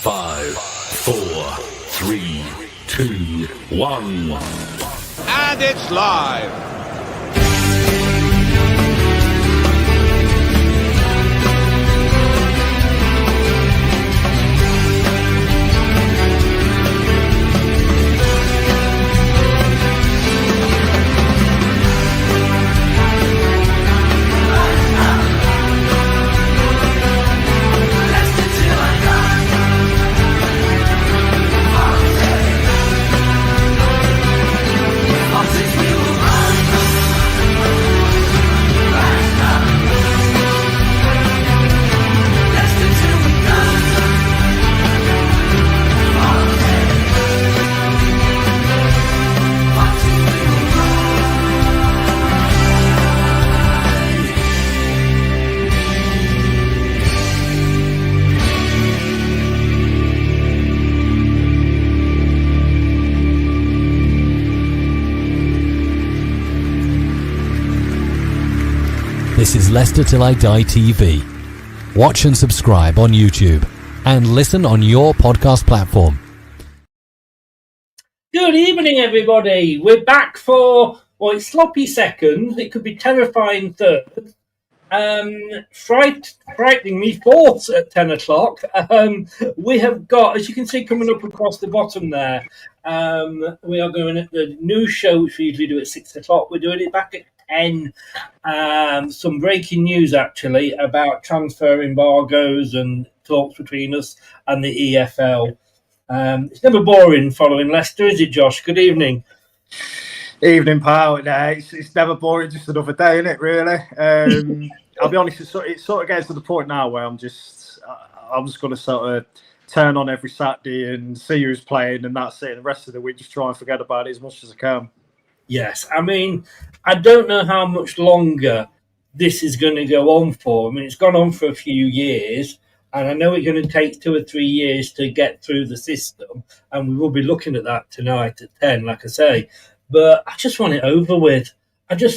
5, 4, 3, 2, 1. And it's live. This is Leicester Till I Die TV. Watch and subscribe on YouTube and listen on your podcast platform. Good evening, everybody. We're back for, well, it's sloppy second. It could be terrifying third. Frightening me fourth at 10 o'clock. We have got, as you can see coming up across the bottom there, we are going at the new show, which we usually do at 6 o'clock. We're doing it back at 10. Some breaking news, actually, about transfer embargoes and talks between us and the EFL. It's never boring following Leicester, is it, Josh? Good evening. Evening, pal. No, it's never boring, just another day, isn't it, really? I'll be honest, it sort of gets to the point now where I'm just going to sort of turn on every Saturday and see who's playing, and that's it. And the rest of the week, just try and forget about it as much as I can. Yes, I mean, I don't know how much longer this is going to go on for. I mean, it's gone on for a few years, and I know it's going to take 2 or 3 years to get through the system, and we will be looking at that tonight at 10, like I say. But I just want it over with.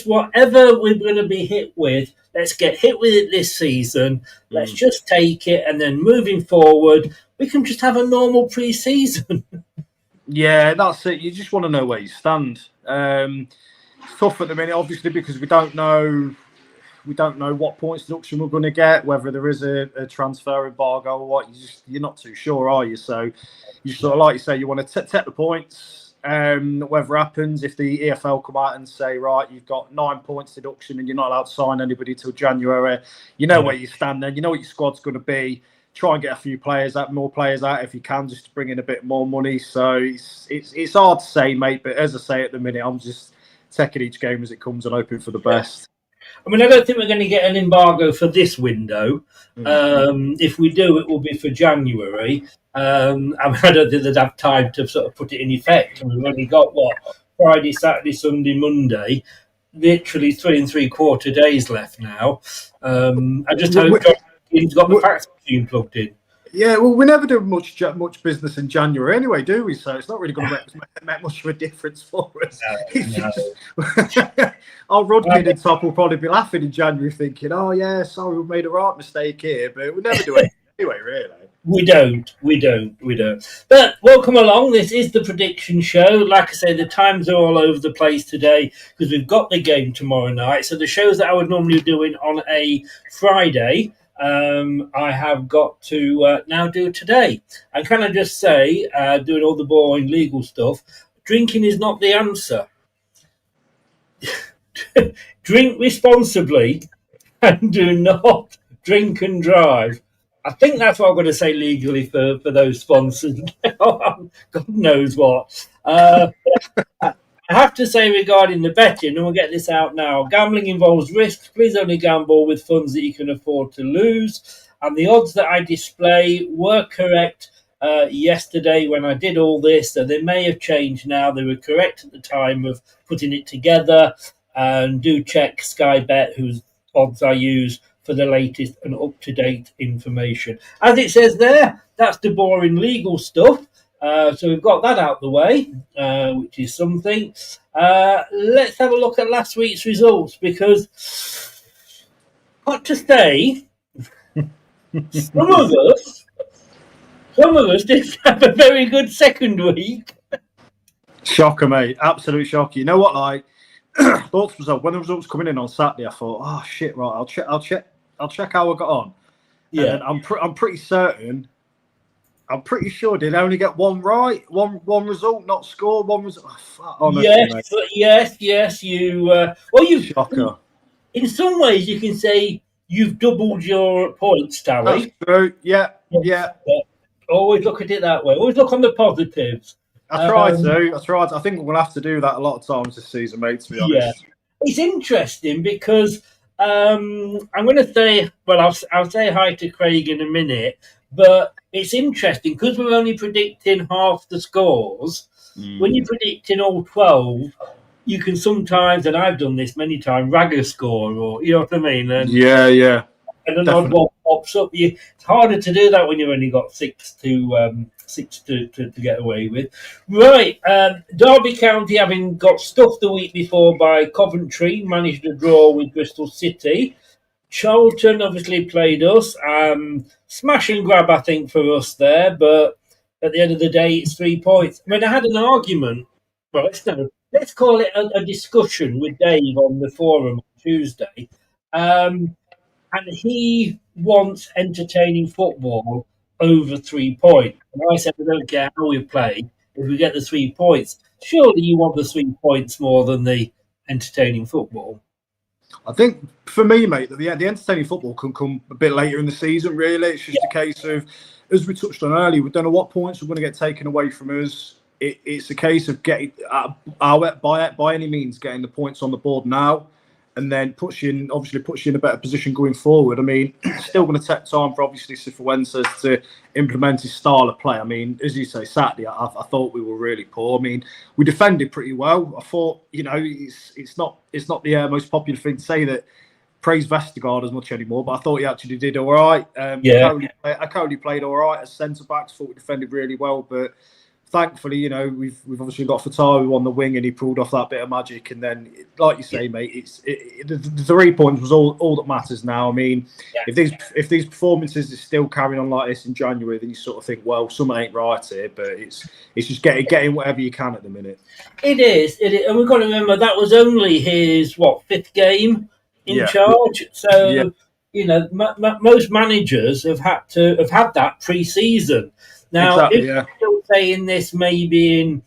Whatever we're going to be hit with, let's get hit with it this season. Let's just take it, and then moving forward, we can just have a normal pre-season. Yeah, that's it. You just want to know where you stand. It's tough at the minute, obviously, because we don't know what points deduction we're going to get, whether there is a transfer embargo or what. You're not too sure, are you? So you sort of, like you say, you want to take the points. Whatever happens, if the EFL come out and say, right, you've got 9 points deduction and you're not allowed to sign anybody till January, you know where you stand then. You know what your squad's going to be. Try and get a few more players out if you can, just to bring in a bit more money. So it's hard to say, mate. But as I say, at the minute, I'm just taking each game as it comes and hoping for the best. I mean, I don't think we're going to get an embargo for this window. If we do, it will be for January. I don't think they'd have time to sort of put it in effect. I mean, we've only got, Friday, Saturday, Sunday, Monday. Literally 3 3/4 days left now. I just hope John's got the fax machine plugged in. Yeah, well, we never do much business in January anyway, do we? So it's not really going to make much of a difference for us. No. Our Rudkin and Top will probably be laughing in January thinking, oh, yeah, sorry, we made a right mistake here. But we never do it anyway, really. We don't. But welcome along. This is the prediction show. Like I say, the times are all over the place today because we've got the game tomorrow night. So the shows that I would normally be doing on a Friday, I have got to now do today. And can I just say, doing all the boring legal stuff, drinking is not the answer. Drink responsibly and do not drink and drive. I think that's what I'm going to say legally for those sponsors. God knows what. I have to say regarding the betting, and we'll get this out now, gambling involves risks. Please only gamble with funds that you can afford to lose. And the odds that I display were correct yesterday when I did all this. So they may have changed now. They were correct at the time of putting it together. And do check Sky Bet, whose odds I use, for the latest and up-to-date information. As it says there, that's the boring legal stuff. So we've got that out the way, which is something. Let's have a look at last week's results, because, got to say, some of us Some of us did have a very good second week. Shocker, mate. Absolute shocker. You know what? Like, thought to myself, when the results coming in on Saturday, I thought, oh shit, right, I'll check how I got on. Yeah. And I'm pretty certain. I'm pretty sure they'd only get one right, one result, not score one result. Oh, fuck, honestly, yes. You well, you shocker. in some ways you can say you've doubled your points tally. That's true. Yeah. Always look at it that way. Always look on the positives. I try to. I think we'll have to do that a lot of times this season, mate, to be honest. Yeah. It's interesting because I'm going to say, well, I'll say hi to Craig in a minute, but it's interesting because we're only predicting half the scores. When you're predicting all 12, you can sometimes, and I've done this many times, rag a score, or you know what I mean? And, yeah. And an odd one pops up. It's harder to do that when you've only got six to get away with. Right, Derby County, having got stuffed the week before by Coventry, managed a draw with Bristol City. Charlton obviously played us. Smash and grab, I think, for us there, but at the end of the day, it's 3 points. I mean, I had an argument. Well, let's call it a discussion with Dave on the forum on Tuesday. And he wants entertaining football over 3 points. And I said, I don't care how we play, if we get the 3 points. Surely you want the 3 points more than the entertaining football. I think for me, mate, the entertaining football can come a bit later in the season, really. It's just a case of, as we touched on earlier, we don't know what points are going to get taken away from us. It's a case of getting, by any means, getting the points on the board now, and then puts you in a better position going forward. I mean, it's still going to take time for obviously Cifuentes to implement his style of play. I mean, as you say, Saturday, I thought we were really poor. I mean, we defended pretty well. I thought, it's not the most popular thing to say that praise Vestergaard as much anymore, but I thought he actually did all right. Coley played all right as centre backs. Thought we defended really well, but thankfully, we've obviously got Fatawu on the wing, and he pulled off that bit of magic. And then, like you say, mate, the 3 points was all that matters now. I mean, if these performances are still carrying on like this in January, then you sort of think, well, something ain't right here. But it's just getting whatever you can at the minute. It is, and we've got to remember that was only his 5th game in charge. So most managers have had that pre-season. Now, if we're still saying this maybe in,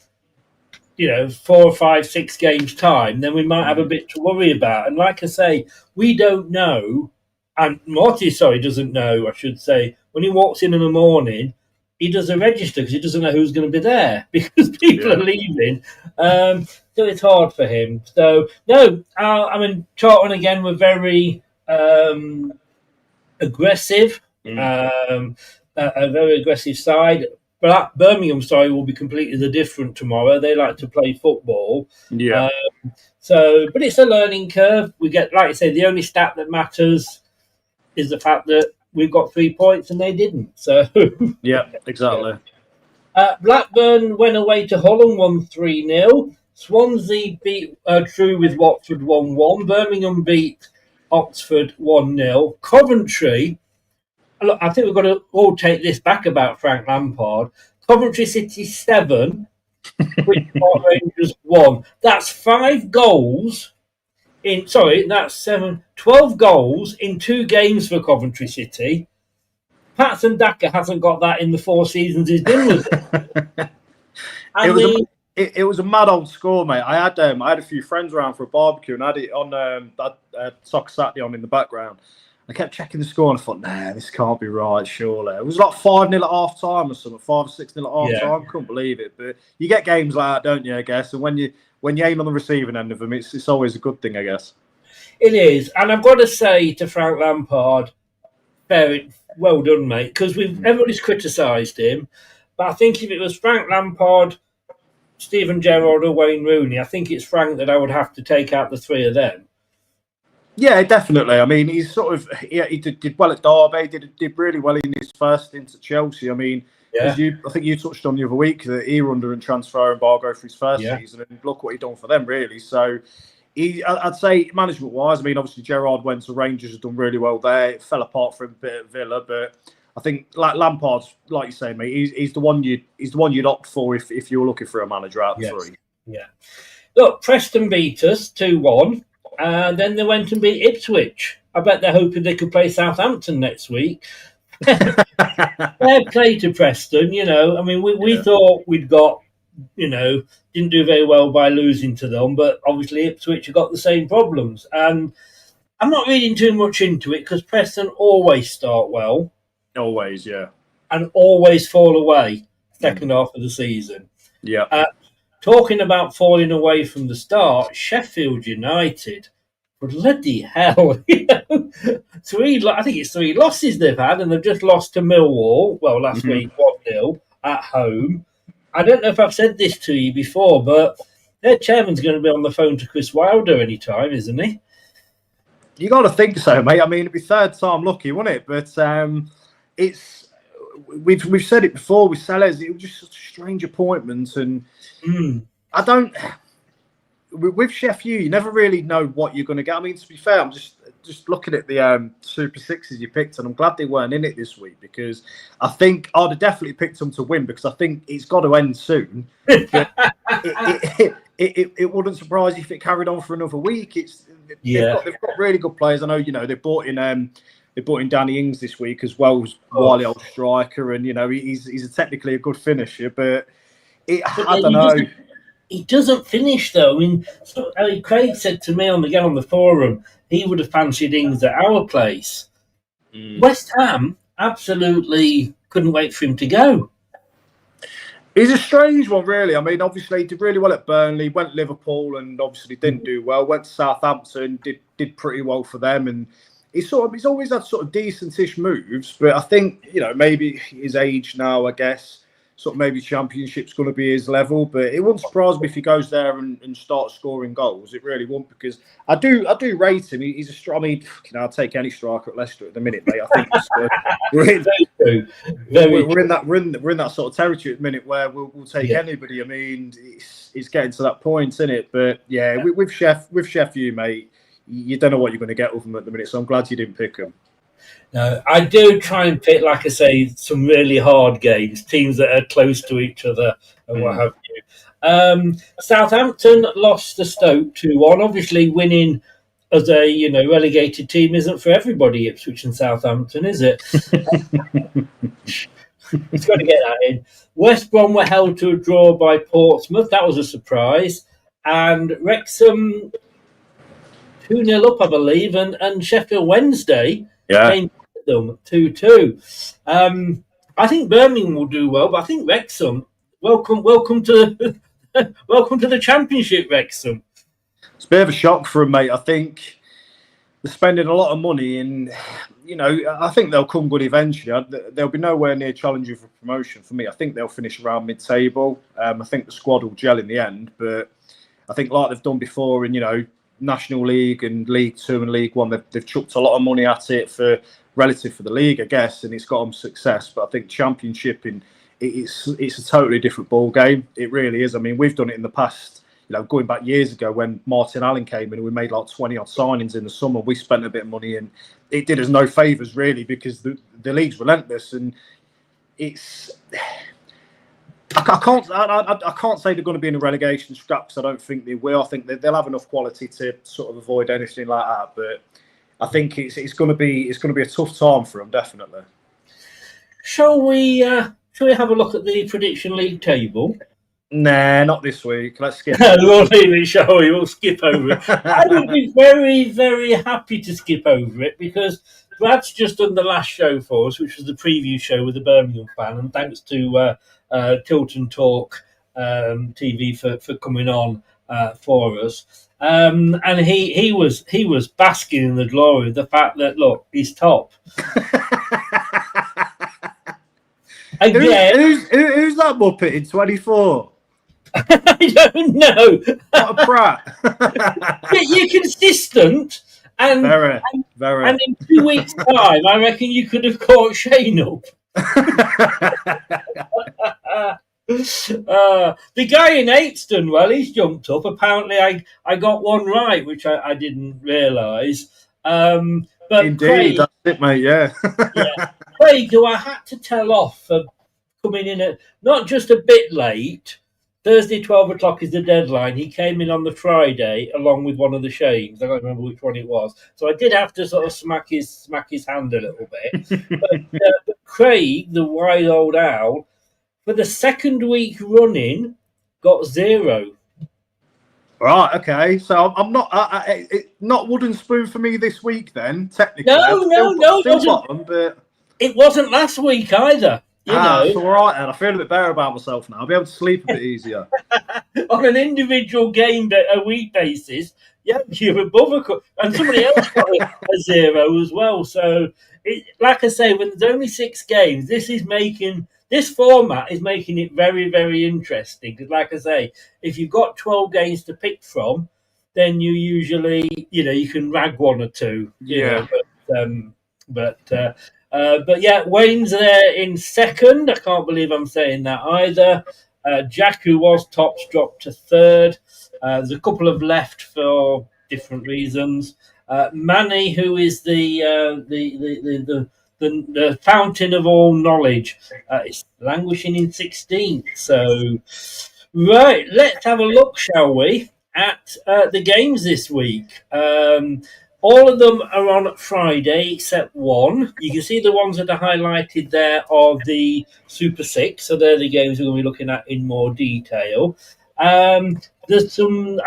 4, 5, 6 games' time, then we might have a bit to worry about. And like I say, we don't know, and Marty, doesn't know, I should say, when he walks in the morning, he does a register because he doesn't know who's going to be there because people are leaving. So it's hard for him. So, no, I mean, Charlton, again, were very aggressive. A very aggressive side. But Birmingham side will be completely different tomorrow. They like to play football. Yeah. But it's a learning curve. We get, like I say, the only stat that matters is the fact that we've got 3 points and they didn't. So yeah, exactly. Blackburn went away to Hull and won 3-0. Swansea beat True with Watford 1-1. Birmingham beat Oxford 1-0. Coventry. Look, I think we've got to all take this back about Frank Lampard. Coventry City 7, which Park Rangers 1. That's 5 goals that's 12 goals in 2 games for Coventry City. Patson Daka hasn't got that in the 4 seasons he's been with it. It was a mad old score, mate. I had a few friends around for a barbecue, and I had it on Soccer Saturday on in the background. I kept checking the score and I thought, nah, this can't be right, surely. It was like 5-0 at half time or something, 5 or 6-0 at half time. Couldn't believe it. But you get games like that, don't you, I guess? And when you aim on the receiving end of them, it's always a good thing, I guess. It is. And I've got to say to Frank Lampard, very well done, mate, because everybody's criticised him. But I think if it was Frank Lampard, Steven Gerrard or Wayne Rooney, I think it's Frank that I would have to take out the 3 of them. Yeah, definitely. I mean, he's he did well at Derby, did really well in his first stint at Chelsea. I mean, I think you touched on the other week that he were under a transfer embargo for his first season, and look what he done for them, really. So, I'd say management-wise, I mean, obviously Gerrard went to Rangers, has done really well there. It fell apart for him a bit at Villa, but I think like Lampard's, like you say, mate, he's the one you'd opt for if you were looking for a manager out of the three. Yeah. Look, Preston beat us 2-1, and then they went and beat Ipswich. I bet they're hoping they could play Southampton next week. Fair play to Preston, you know. I mean, we thought we'd got, you know, didn't do very well by losing to them, but obviously Ipswich have got the same problems. And I'm not reading too much into it because Preston always start well. Always, yeah. And always fall away second half of the season. Yeah. Talking about falling away from the start, Sheffield United, bloody hell, you know, I think it's 3 losses they've had, and they've just lost to Millwall, well, last week, 1-0 at home. I don't know if I've said this to you before, but their chairman's going to be on the phone to Chris Wilder anytime, isn't he? You got to think so, mate. I mean, it'd be third time lucky, wouldn't it? But it's we've said it before with Sellers. It was just such a strange appointment, and I don't. With Sheffield, you never really know what you're going to get. I mean, to be fair, I'm just looking at the Super Sixes you picked, and I'm glad they weren't in it this week because I think I'd have definitely picked them to win because I think it's got to end soon. But it wouldn't surprise you if it carried on for another week. They've got really good players. I know, you know, they brought in Danny Ings this week as well as wily old striker, and you know he's technically a good finisher, but I don't know. He doesn't finish though. I mean, Craig said to me on the forum he would have fancied Ings at our place. West Ham absolutely couldn't wait for him to go. He's a strange one, really. I mean, obviously, he did really well at Burnley, went to Liverpool, and obviously didn't do well. Went to Southampton, did pretty well for them, and he's always had sort of decentish moves. But I think, you know, maybe his age now, I guess, sort of maybe Championship's going to be his level. But it wouldn't surprise me if he goes there and starts scoring goals. It really won't, because I do rate him. He's a strong. I mean, I'll take any striker at Leicester at the minute, mate. I think we're in that sort of territory at the minute where we'll take anybody. I mean, it's getting to that point, isn't it? But yeah, with Sheffield, mate, you don't know what you're going to get with them at the minute. So I'm glad you didn't pick them. No, I do try and pick, like I say, some really hard games, teams that are close to each other and what have you. Southampton lost to Stoke 2-1. Obviously, winning as a relegated team isn't for everybody, Ipswich and Southampton, is it? It's got to get that in. West Brom were held to a draw by Portsmouth. That was a surprise. And Wrexham 2-0 up, I believe, and Sheffield Wednesday came to them 2-2. I think Birmingham will do well, but I think Wrexham, welcome to the Championship, Wrexham. It's a bit of a shock for them, mate. I think they're spending a lot of money, and I think they'll come good eventually. They'll be nowhere near challenging for promotion for me. I think they'll finish around mid-table. I think the squad will gel in the end, but I think like they've done before in National League and League Two and League One, they've chucked a lot of money at it relative for the league, I guess, and it's got them success. But I think Championship it's a totally different ball game. It really is. I mean, we've done it in the past. Going back years ago when Martin Allen came in, and we made like 20 odd signings in the summer. We spent a bit of money, and it did us no favours really, because the league's relentless, and it's. I can't say they're going to be in a relegation scrap, because I don't think they will. I think they'll have enough quality to sort of avoid anything like that. But I think it's going to be a tough time for them, definitely. Shall we have a look at the prediction league table? Nah, not this week. Let's skip. We'll leave it, shall we? We'll skip over it. I would be very, very happy to skip over it, because Brad's just done the last show for us, which was the preview show with the Birmingham fan, and thanks to Tilt and Talk TV for coming on for us. And he was basking in the glory of the fact that, look, he's top. Again, who's that Muppet in 24? I don't know. What a brat. You're consistent, and very. And in 2 weeks' time, I reckon you could have caught Shane up. The guy in eight's done well. He's jumped up. Apparently, I got one right, which I didn't realise. But Indeed, Craig, that's it, mate. Yeah. yeah, Craig, who I had to tell off for coming in at not just a bit late. Thursday, 12 o'clock is the deadline. He came in on the Friday along with one of the Shanes. I don't remember which one it was. So I did have to sort of smack his hand a little bit. But Craig, the wide old owl, for the second week running, got 0. Right. Okay. So I'm not not wooden spoon for me this week. Then technically, No, still bottom, but it wasn't last week either. You know, it's all right. And I feel a bit better about myself now. I'll be able to sleep a bit easier. on an individual game a week basis, yeah, you're above and somebody else got a 0 as well. So, like I say, when there's only 6 games, this format is making it very, very interesting. Because, like I say, if you've got 12 games to pick from, then you usually, you can rag one or two. But yeah, Wayne's there in second. I can't believe I'm saying that either. Jack, who was tops, dropped to third. There's a couple of left for different reasons. Manny, who is the fountain of all knowledge, is languishing in 16th. So, right, let's have a look, shall we, at the games this week. All of them are on Friday except one. You can see the ones that are highlighted there are the Super 6. So they're the games we're going to be looking at in more detail. There's some,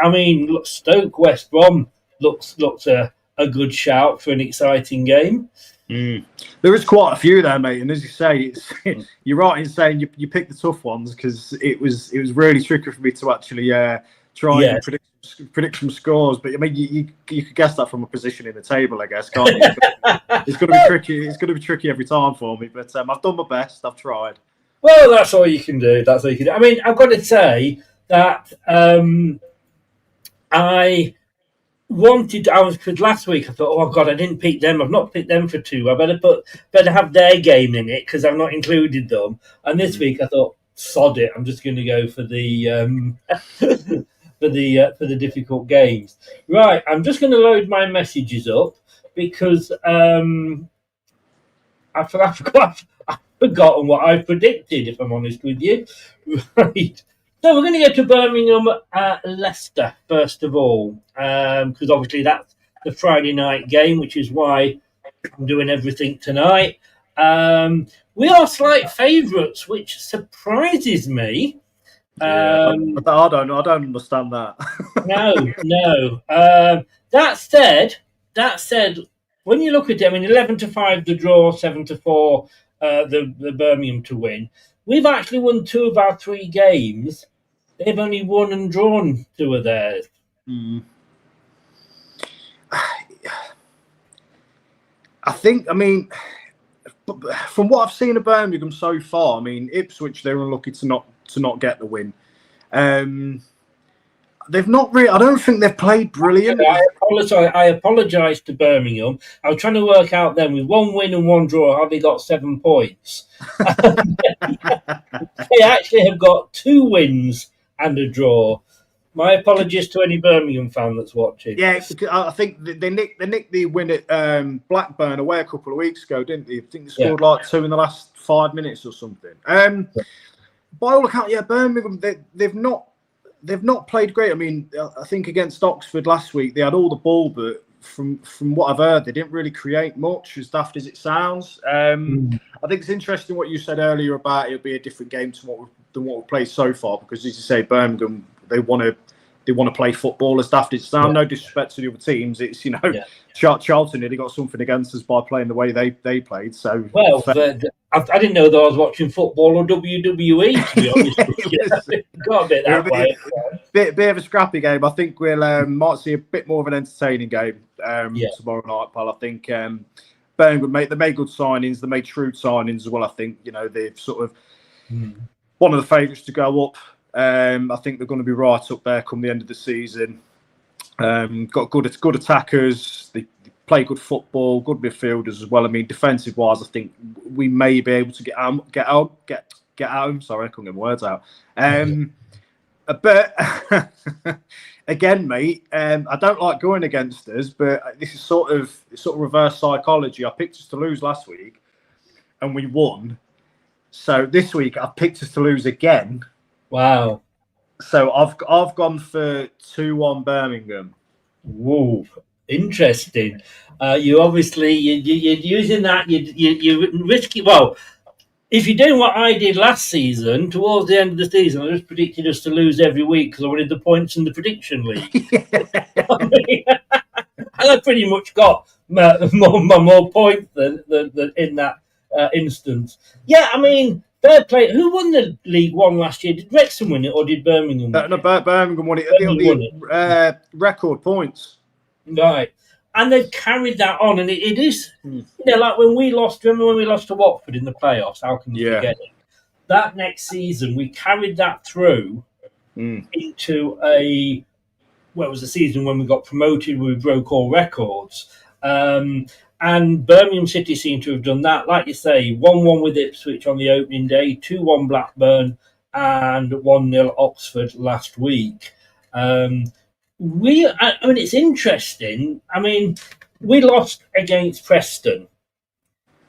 Stoke West Brom looks a good shout for an exciting game. There is quite a few there, mate. And as you say, you're right in saying you picked the tough ones because it was really tricky for me to actually try and predict some scores. But I mean, you could guess that from a position in the table, I guess, can't you? It's going to be tricky. It's going to be tricky every time for me. But I've done my best. I've tried. Well, that's all you can do. I mean, I've got to say that because last week I thought, oh God, I didn't pick them. I've not picked them for 2. I better have their game in it because I've not included them. And this week I thought, sod it. I'm just going to go for the for the difficult games. Right, I'm just going to load my messages up because I've forgotten what I predicted. If I'm honest with you, right. So we're going to go to Birmingham, Leicester first of all, because obviously that's the Friday night game, which is why I'm doing everything tonight. We are slight favourites, which surprises me. I don't understand that. No. That said, when you look at it, 11-5 the draw, 7-4 the Birmingham to win. We've actually won 2 of our 3 games. They've only won and drawn 2 of theirs. I think, from what I've seen of Birmingham so far, Ipswich, they're unlucky to not get the win. They've not really. I don't think they've played brilliant. I apologise to Birmingham. I was trying to work out then with 1 win and 1 draw, how they got 7 points. They actually have got 2 wins and a draw. My apologies to any Birmingham fan that's watching. Yeah, I think they nicked the win at Blackburn away a couple of weeks ago, didn't they? I think they scored like 2 in the last 5 minutes or something. By all accounts, Birmingham they've not played great. I think against Oxford last week they had all the ball, but from what I've heard, they didn't really create much, as daft as it sounds. I think it's interesting what you said earlier about it'll be a different game than what we've played so far, because as you say, Birmingham, they want to play football, as daft as it sounds. No disrespect to the other teams. It's Charlton nearly got something against us by playing the way they played. So I didn't know that I was watching football or WWE, to be honest. Got a bit that way. Bit of a scrappy game. I think we'll might see a bit more of an entertaining game tomorrow night, pal. I think Birmingham they made good signings. They made shrewd signings as well. I think they've sort of one of the favourites to go up. I think they're going to be right up there come the end of the season. Got good attackers. They play good football, good midfielders as well. Defensive wise, I think we may be able to get out. Sorry, I couldn't get my words out. And But again, mate, I don't like going against us, but this is sort of reverse psychology. I picked us to lose last week, and we won. So this week I picked us to lose again. Wow. So I've gone for 2-1 Birmingham. Whoa, interesting. You obviously you're using that. You risky. Well, if you're doing what I did last season, towards the end of the season, I just predicted us to lose every week because I wanted the points in the prediction league. And I pretty much got more points than in that instance. Yeah, I mean, fair play. Who won the League One last year? Did Wrexham win it or did Birmingham win it? No, Birmingham won it. The record points. Right. And they've carried that on, and it is, like when we lost. Remember when we lost to Watford in the playoffs? How can you forget it? That next season, we carried that through into it was the season when we got promoted. We broke all records, and Birmingham City seem to have done that. Like you say, 1-1 with Ipswich on the opening day, 2-1 Blackburn, and 1-0 Oxford last week. It's interesting. I mean, we lost against Preston.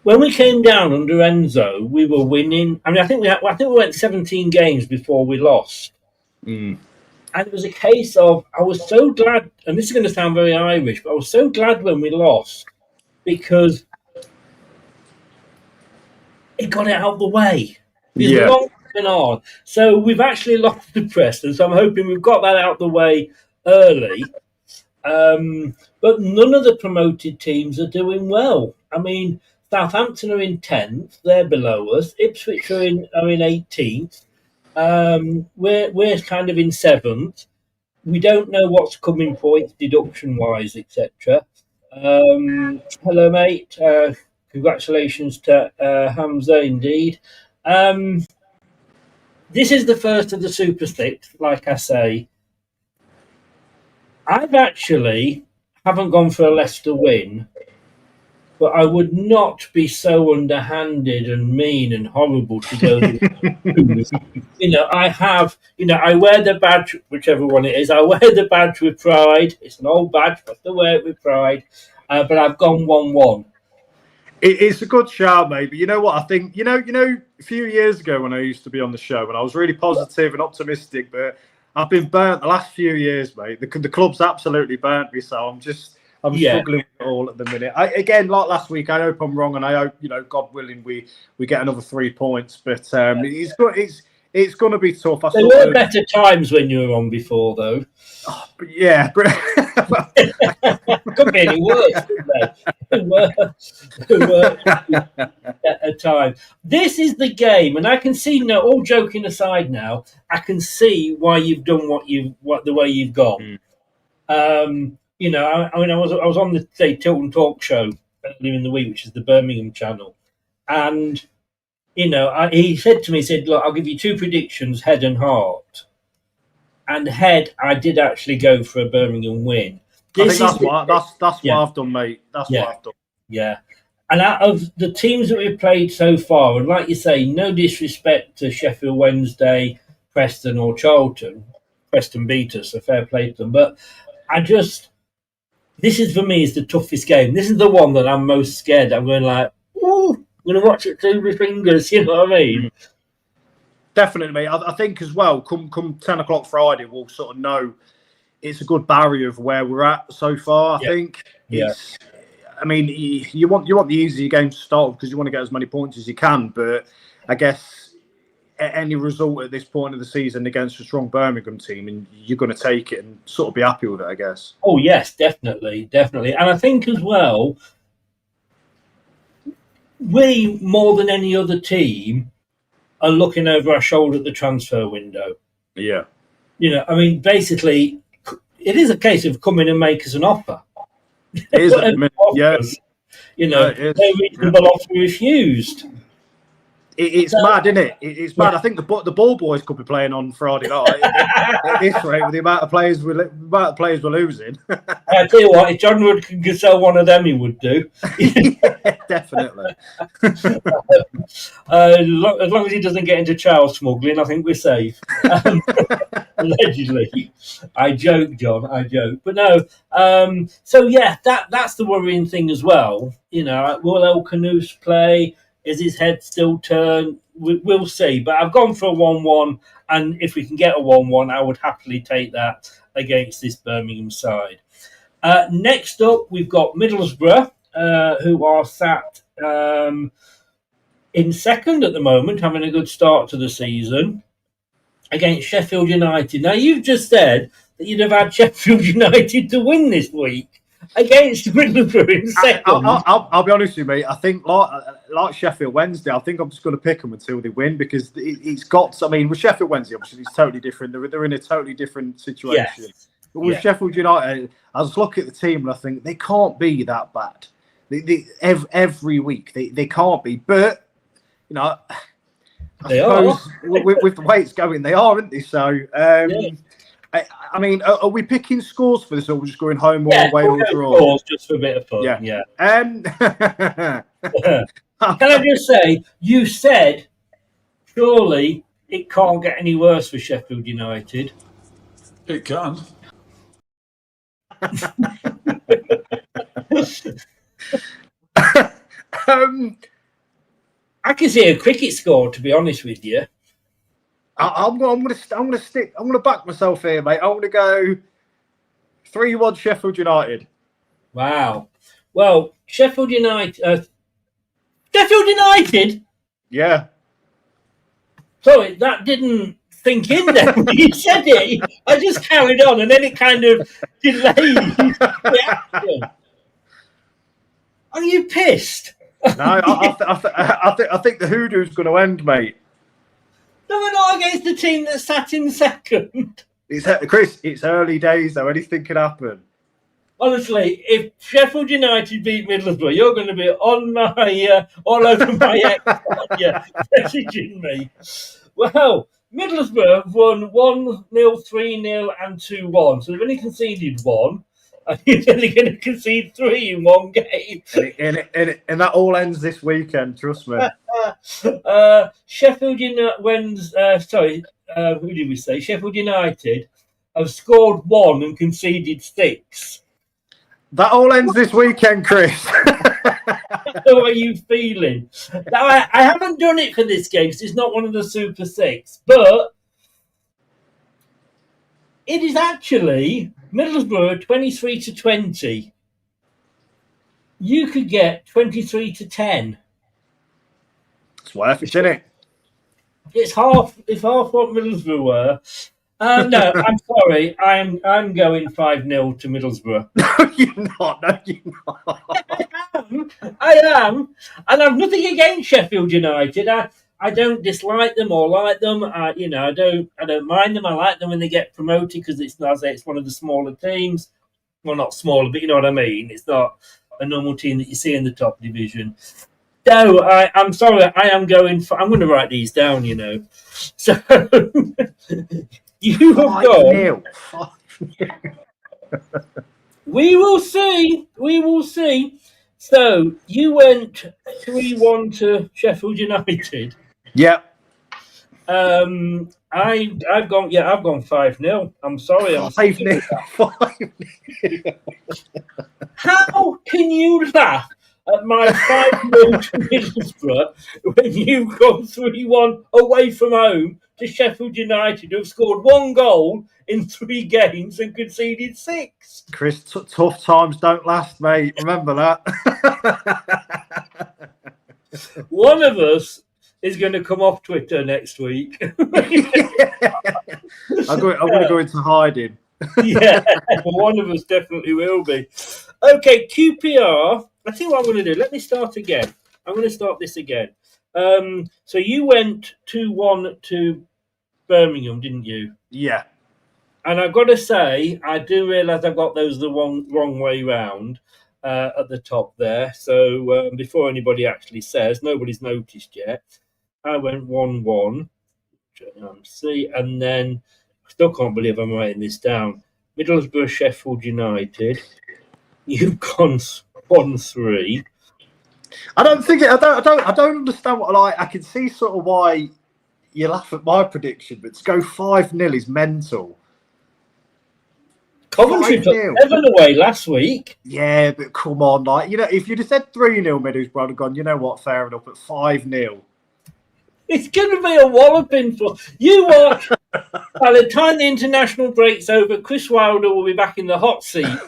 When we came down under Enzo, we were winning. I mean, I think we went 17 games before we lost. And it was a case of, I was so glad, and this is going to sound very Irish, but I was so glad when we lost because it got it out of the way. There's long been on. So we've actually lost to Preston, so I'm hoping we've got that out of the way early, but none of the promoted teams are doing well. I mean, Southampton are in 10th; they're below us. Ipswich are in 18th. We're kind of in 7th. We don't know what's coming points deduction wise, etc. Hello, mate. Congratulations to Hamza, indeed. This is the first of the Super Six, like I say. I've actually haven't gone for a Leicester win, but I would not be so underhanded and mean and horrible to go. I have, I wear the badge, whichever one it is. I wear the badge with pride. It's an old badge, but I still wear it with pride. But I've gone 1-1. It's a good shout, mate. But you know what? I think, a few years ago when I used to be on the show, and I was really positive and optimistic, but I've been burnt the last few years, mate. The club's absolutely burnt me, so I'm struggling with it all at the minute. Again, like last week, I hope I'm wrong, and I hope, God willing, we get another 3 points. But it's going to be tough. There were better times when you were on before, though. Oh, yeah. Could be any worse, there were at a time. This is the game, and I can see, all joking aside now, I can see why you've done the way you've gone. I was on the Tilton Talk show earlier in the week, which is the Birmingham channel, and he said to me, look, I'll give you 2 predictions, head and heart. And head, I did actually go for a Birmingham win. I think that's what I've done, mate. That's what I've done. Yeah. And out of the teams that we've played so far, and like you say, no disrespect to Sheffield Wednesday, Preston or Charlton. Preston beat us, so fair play to them. But this is for me is the toughest game. This is the one that I'm most scared. I'm going like, ooh, I'm going to watch it through my fingers. You know what I mean? Definitely, mate. I think as well, come 10 o'clock Friday, we'll sort of know it's a good barrier of where we're at so far. I think. I mean, you want the easier game to start because you want to get as many points as you can. But I guess any result at this point of the season against a strong Birmingham team, and you're going to take it and sort of be happy with it, I guess. Oh yes, definitely. And I think as well, we more than any other team are looking over our shoulder at the transfer window. Yeah. I mean, basically, it is a case of come in and make us an offer. It is. No reasonable offer refused. It's mad, isn't it? It's mad. I think the ball boys could be playing on Friday night at this rate with the amount of players we're losing. I tell you what, if John Wood can sell one of them, he would do. Yeah, definitely. As long as he doesn't get into child smuggling, I think we're safe. Allegedly. I joke, John. I joke. But no. So, yeah, that's the worrying thing as well. You know, will El Canoes play? Is his head still turned? We'll see. But I've gone for a 1-1. And if we can get a 1-1, I would happily take that against this Birmingham side. Next up, we've got Middlesbrough, who are sat in second at the moment, having a good start to the season, against Sheffield United. Now, you've just said that you'd have had Sheffield United to win this week against Middlesbrough in second. I'll be honest with you, mate. I think, like Sheffield Wednesday, I think I'm just going to pick them until they win, because it's got... I mean, with Sheffield Wednesday, obviously, it's totally different. They're in a totally different situation. Yes. But with Sheffield United, I was looking at the team and I think they can't be that bad. Every week, they can't be. But, you know... They are. With the way it's going, they are, aren't they? So, I mean, are we picking scores for this, or are we just going home or away or draw? Scores just for a bit of fun. Yeah. Can I just say, you said surely it can't get any worse for Sheffield United. It can. I can see a cricket score, to be honest with you. I'm gonna back myself here, mate. I'm gonna go 3-1 Sheffield United. Wow. Well, Sheffield United. Sheffield United. Yeah. Sorry, that didn't sink in there when you said it. I just carried on, and then it kind of delayed the action. Are you pissed? No, I think the hoodoo's going to end, mate. No, we're not against the team that sat in second. Chris, it's early days, though. Anything can happen. Honestly, if Sheffield United beat Middlesbrough, you're going to be on my all over my ex, messaging me. Well, Middlesbrough have won 1-0, 3-0, and 2-1. So they've only conceded 1. And you're only going to concede 3 in one game. And that all ends this weekend, trust me. Sheffield United, who did we say? Sheffield United have scored 1 and conceded 6. That all ends this weekend, Chris. How are you feeling? Now, I haven't done it for this game because it's not one of the Super 6, but it is actually Middlesbrough 23-20. You could get 23-10. It's worth it, isn't it? It's half what Middlesbrough were. No, I'm sorry. I'm going 5-0 to Middlesbrough. No, you're not. No, you're not. I am. And I've nothing against Sheffield United. I don't dislike them or like them. I don't mind them. I like them when they get promoted because it's one of the smaller teams. Well, not smaller, but you know what I mean. It's not a normal team that you see in the top division. No, I'm sorry. I'm going to write these down. You know, so you have gone. We will see. We will see. So you went 3-1 to Sheffield United. Yeah. I've gone 5-0. I'm sorry. 5-0. How can you laugh at my 5-0 to Middlesbrough when you've gone 3-1 away from home to Sheffield United, who've scored 1 goal in 3 games and conceded 6? Chris, tough times don't last, mate. Remember that. One of us is going to come off Twitter next week. I'm going to go into hiding. Yeah, one of us definitely will be. Okay, QPR. I think what I'm going to do. Let me start again. I'm going to start this again. So you went 2-1 to Birmingham, didn't you? Yeah. And I've got to say, I do realise I've got those the wrong way round at the top there. So before anybody actually says, nobody's noticed yet. I went 1-1. See, and then I still can't believe I'm writing this down. Middlesbrough, Sheffield United. You've gone 1-3. I don't understand what I can see sort of why you laugh at my prediction, but to go 5-0 is mental. Coventry took 7 away last week. Yeah, but come on, if you'd have said 3-0, Middlesbrough, I'd have gone, you know what, fair enough, but 5-0. It's going to be a walloping for you. Watch. By the time the international break's over, Chris Wilder will be back in the hot seat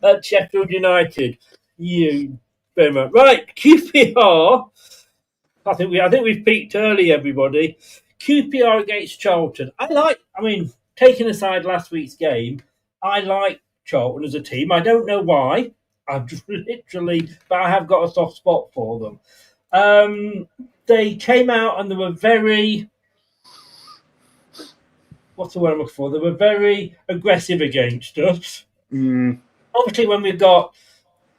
at Sheffield United. You very much right. QPR. I think we've peaked early, everybody. QPR against Charlton. Taking aside last week's game, I like Charlton as a team. I don't know why. I've just literally, but I have got a soft spot for them. They came out and they were very, what's the word I'm looking for? They were very aggressive against us. Obviously, when we've got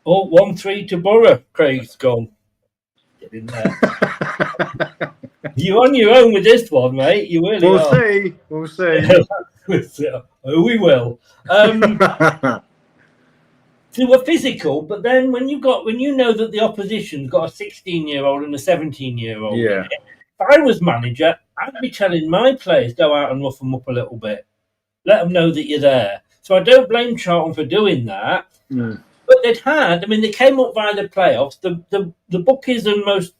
1-3 to Borough, Craig's gone. Get in there. You're on your own with this one, mate. You really are. We'll see. We will. They were physical, but then when you know that the opposition's got a 16-year-old and a 17-year-old, if I was manager, I'd be telling my players go out and rough them up a little bit, let them know that you're there. So I don't blame Charlton for doing that. But they came up via the playoffs. The bookies and most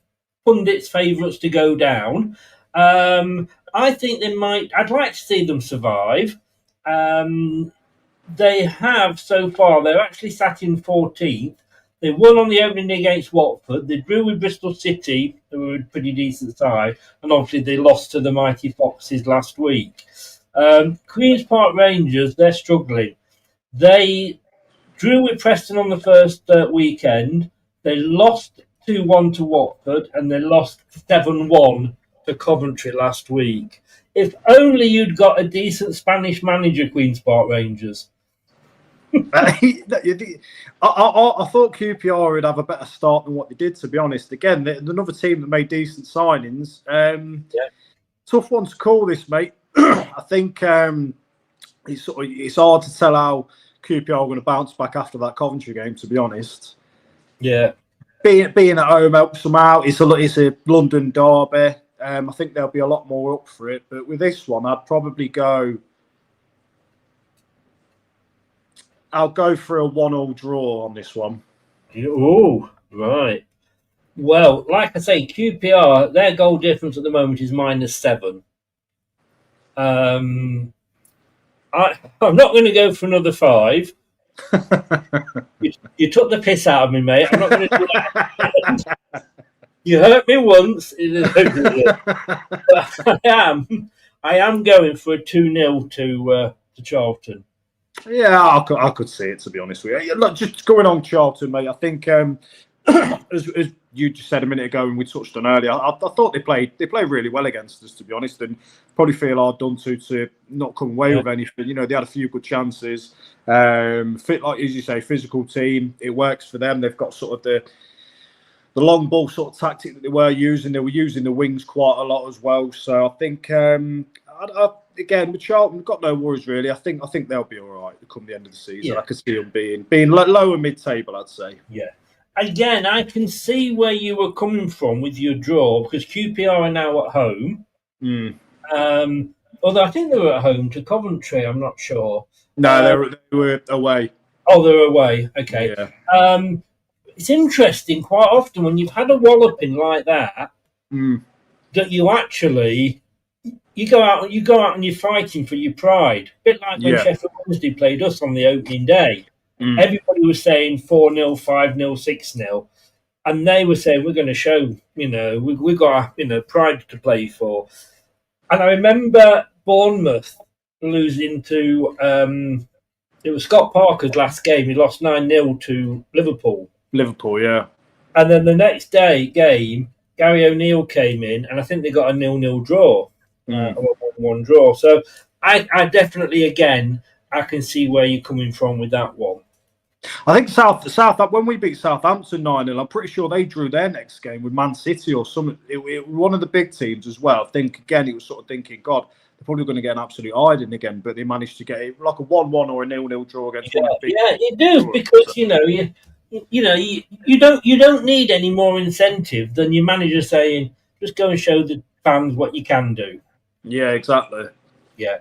pundits' favourites to go down. I think they might. I'd like to see them survive. They have so far. They're actually sat in 14th. They won on the opening day against Watford. They drew with Bristol City, who were a pretty decent side, and obviously they lost to the mighty Foxes last week. Queen's Park Rangers, they're struggling. They drew with Preston on the first weekend. They lost 2-1 to Watford, and they lost 7-1 to Coventry last week. If only you'd got a decent Spanish manager, Queen's Park Rangers. I thought QPR would have a better start than what they did, to be honest. Again, they're another team that made decent signings. Tough one to call this, mate. I think it's hard to tell how QPR are going to bounce back after that Coventry game, to be honest. Yeah. Being at home helps them out. It's a London derby. I think there'll be a lot more up for it. But with this one, I'll go for a 1-1 draw on this one. Oh, right. Well, like I say, QPR, their goal difference at the moment is -7. I'm not going to go for another 5. You took the piss out of me, mate. I'm not going to do that. You hurt me once. But I am going for a 2-0 to Charlton. Yeah, I could see it, to be honest with you. Look, just going on Charlton, mate, I think, as you just said a minute ago and we touched on earlier, I thought they played really well against us, to be honest, and probably feel hard done to not come away with anything. You know, they had a few good chances. Fit, like as you say, physical team. It works for them. They've got sort of the long ball sort of tactic that they were using. They were using the wings quite a lot as well. So I think, again, with Charlton, we've got no worries really. I think they'll be all right come the end of the season. I could see them being lower mid-table, I'd say. Yeah. Again, I can see where you were coming from with your draw because QPR are now at home. Although I think they were at home to Coventry, I'm not sure. No, they were away. Oh, they were away. Okay. Yeah. It's interesting quite often when you've had a walloping like that, that you actually you go out and you're fighting for your pride. A bit like when Sheffield Wednesday played us on the opening day. Everybody was saying 4-0, 5-0, 6-0. And they were saying, we're going to show, we've got pride to play for. And I remember Bournemouth losing to, it was Scott Parker's last game. He lost 9-0 to Liverpool. Liverpool, yeah. And then the next game, Gary O'Neill came in, and I think they got a 0-0 draw, a 1-1 draw. So I definitely, again, I can see where you're coming from with that one. I think South when we beat Southampton 9-0, I'm pretty sure they drew their next game with Man City or something. One of the big teams as well. I think again, it was sort of thinking, God, they're probably going to get an absolute hiding again, but they managed to get it like a 1-1 or a 0-0 draw against one of the big. Yeah, it does because you don't need any more incentive than your manager saying, just go and show the fans what you can do. Yeah, exactly. Yeah.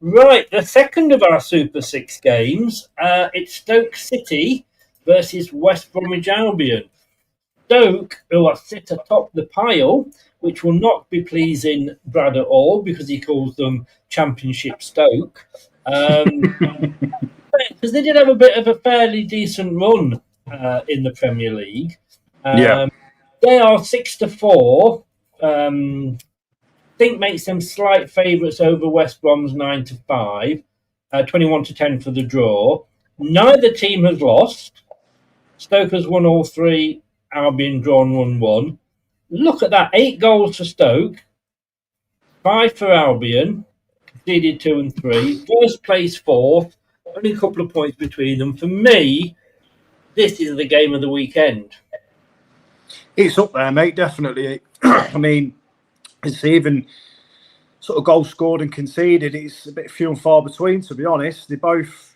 Right, the second of our Super 6 games, it's Stoke City versus West Bromwich Albion. Stoke, who are sit atop the pile, which will not be pleasing Brad at all because he calls them Championship Stoke. Because they did have a bit of a fairly decent run in the Premier League. They are 6-4. I think makes them slight favourites over West Brom's 9-5, 21-10 for the draw. Neither team has lost. Stoke has won all three. Albion drawn 1-1. Look at that, 8 goals for Stoke, 5 for Albion, conceded 2 and 3. First place, fourth, only a couple of points between them. For me, this is the game of the weekend. It's up there, mate, definitely. I mean, it's even sort of goals scored and conceded. It's a bit few and far between, to be honest. They're both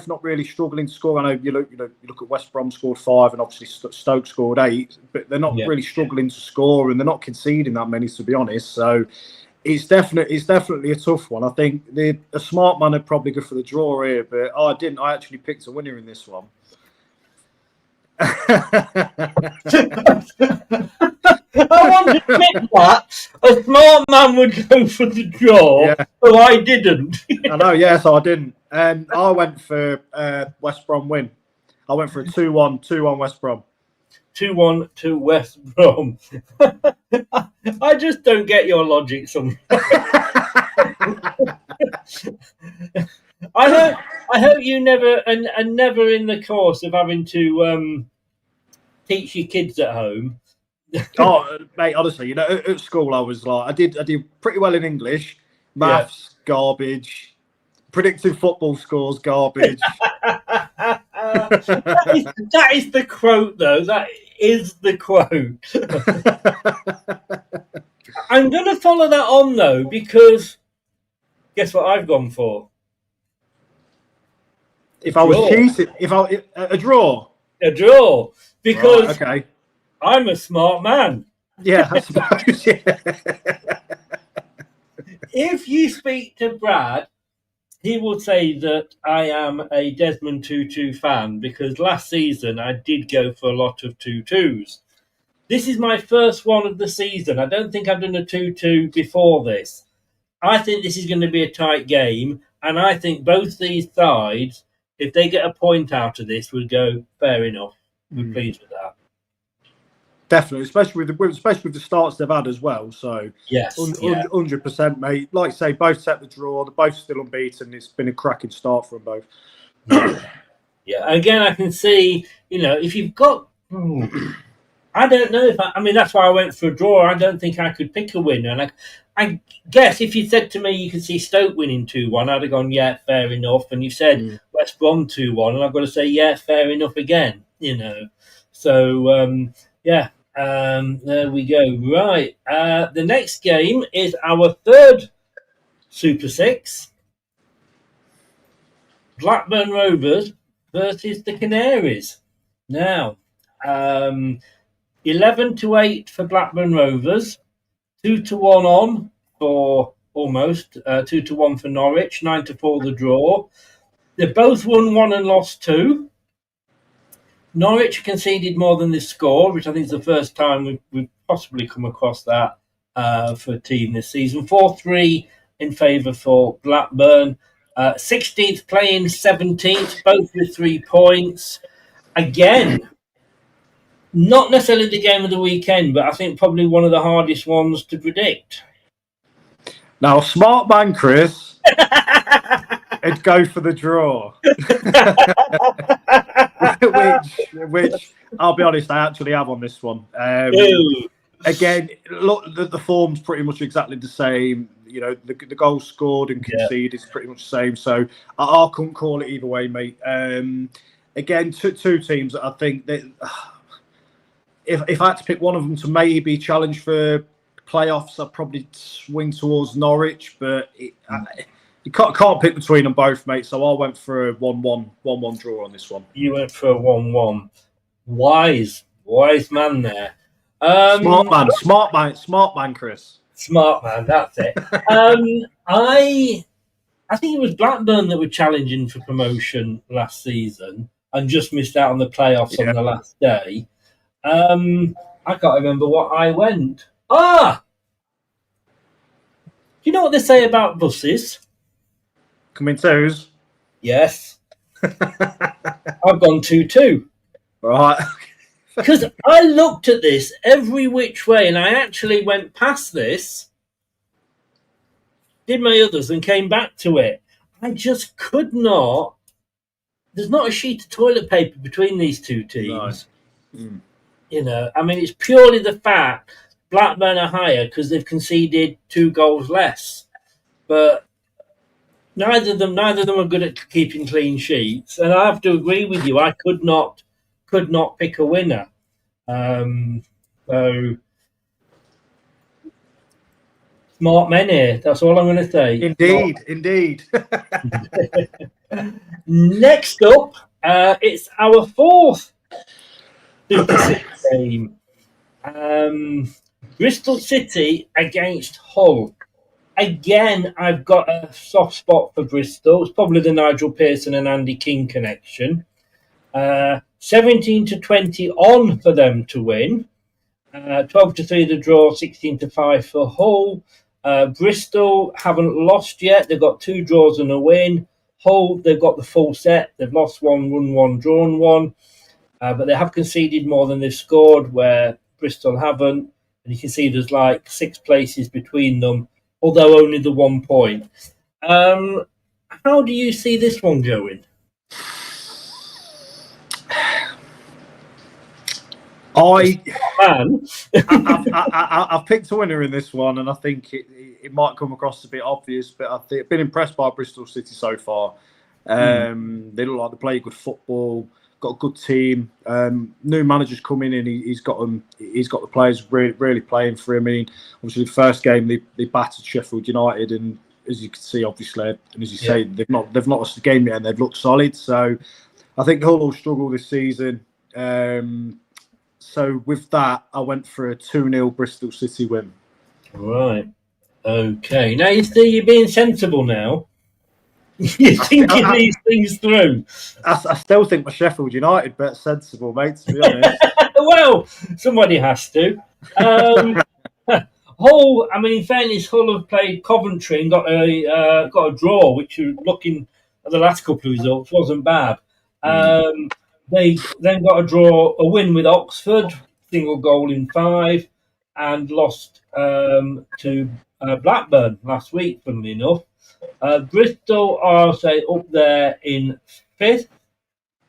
not really struggling to score. I know you look at West Brom scored 5 and obviously Stoke scored 8, but they're not really struggling to score and they're not conceding that many, to be honest. So it's definitely a tough one. I think a smart man would probably go for the draw here, but I didn't. I actually picked a winner in this one. I want to admit that a smart man would go for the draw, but I didn't. I know, yes, I didn't. I went for West Brom win. I went for a 2-1 West Brom. 2-1 to West Brom. I just don't get your logic sometimes. I hope you never and never in the course of having to teach your kids at home. Oh, mate, honestly, at school I was like, I did pretty well in English, maths, garbage, predicting football scores, garbage. that is the quote, though. That is the quote. I'm going to follow that on, though, because guess what I've gone for? If I was cheating, a draw. A draw. Because okay. I'm a smart man. Yeah, I suppose. Yeah. If you speak to Brad, he will say that I am a Desmond Tutu fan because last season I did go for a lot of 2-2s. This is my first one of the season. I don't think I've done a 2-2 before this. I think this is going to be a tight game, and I think both these sides, if they get a point out of this, would go, fair enough. We're pleased with that. Definitely, especially with the starts they've had as well. So yes, 100%, mate. Like I say, both set the draw. They're both still unbeaten. It's been a cracking start for them both. Yeah, again, I can see. If you've got, I don't know if I mean that's why I went for a draw. I don't think I could pick a winner, and I guess if you said to me you could see Stoke winning 2-1, I'd have gone, yeah, fair enough. And you said West Brom 2-1, and I've got to say, yeah, fair enough again. So yeah. There we go. Right. The next game is our third Super 6. Blackburn Rovers versus the Canaries. Now, 11-8 for Blackburn Rovers, 2-1 on for almost, 2-1 for Norwich, 9-4 the draw. They both won 1 and lost 2. Norwich conceded more than this score, which I think is the first time we've possibly come across that for a team this season. 4-3 in favour for Blackburn. 16th playing 17th, both with 3 points. Again, not necessarily the game of the weekend, but I think probably one of the hardest ones to predict. Now, smart man, Chris, it'd go for the draw. which I'll be honest, I actually have on this one. Again, look, the form's pretty much exactly the same. The goals scored and conceded is pretty much the same. So I couldn't call it either way, mate. again, two teams that I think that if I had to pick one of them to maybe challenge for playoffs, I'd probably swing towards Norwich, but you can't pick between them both, mate. So I went for a 1-1 draw on this one. You went for a 1-1. Wise man there. Smart man, Chris. Smart man, that's it. I think it was Blackburn that were challenging for promotion last season and just missed out on the playoffs on the last day. I can't remember what I went. Do you know what they say about buses? Come in twos. Yes. I've gone 2-2. Right. Because I looked at this every which way and I actually went past this, did my others and came back to it. I just could not. There's not a sheet of toilet paper between these two teams. No. You know, I mean, it's purely the fact Blackburn are higher because they've conceded 2 goals less. But neither of them are good at keeping clean sheets. And I have to agree with you. I could not pick a winner. So smart men here. That's all I'm going to say. Indeed. Next up, it's our 4th Super Six game. Bristol City against Hull. Again, I've got a soft spot for Bristol. It's probably the Nigel Pearson and Andy King connection. 17-20 on for them to win. 12-3 the draw, 16-5 for Hull. Bristol haven't lost yet. They've got 2 draws and a win. Hull, they've got the full set. They've lost 1, won 1, drawn 1. But they have conceded more than they've scored, where Bristol haven't. And you can see there's like 6 places between them, although only the 1 point. How do you see this one going? I've picked a winner in this one, and I think it might come across a bit obvious, but I've been impressed by Bristol City so far. They look like they play good football, got a good team. New manager's come in and he's got the players really playing for him. I mean, obviously the first game they battered Sheffield United, and as you can see, obviously, and as you say, they've not lost the game yet, and they've looked solid. So I think Hull will struggle this season. So with that, I went for a 2-0 Bristol City win. Right. Okay. Now you're being sensible now. You're thinking these things through. I still think my Sheffield United bet's sensible, mate, to be honest. Well, somebody has to. Hull, I mean, in fairness, Hull have played Coventry and got a draw, which, looking at the last couple of results, wasn't bad. They then got a win with Oxford, single goal in 5, and lost to Blackburn last week, funnily enough. Bristol are, say, up there in 5th.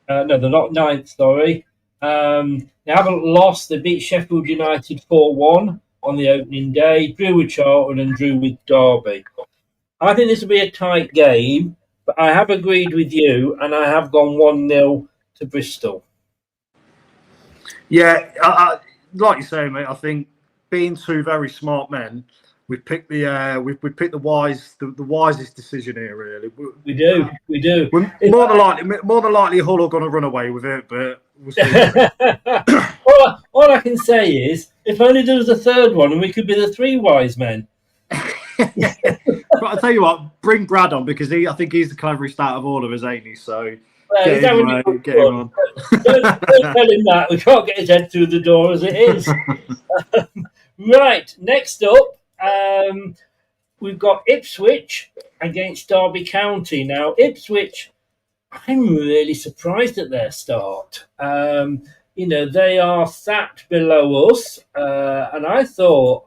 No, they're not 9th, sorry. They haven't lost. They beat Sheffield United 4-1 on the opening day, drew with Charlton and drew with Derby. I think this will be a tight game, but I have agreed with you, and I have gone 1-0 to Bristol. Yeah, I, like you say, mate. I think being 2 very smart men, we picked the wisest decision here. Really, we do. More than likely, Hull are going to run away with it, but we'll see. all I can say is, if only there was a third one, and we could be the 3 wise men. But I'll tell you what, bring Brad on, because I think he's the cleverest out of all of us, ain't he? So. Get him on. Don't tell him that. We can't get his head through the door as it is. Right, next up, we've got Ipswich against Derby County. Now, Ipswich, I'm really surprised at their start. They are sat below us, and I thought,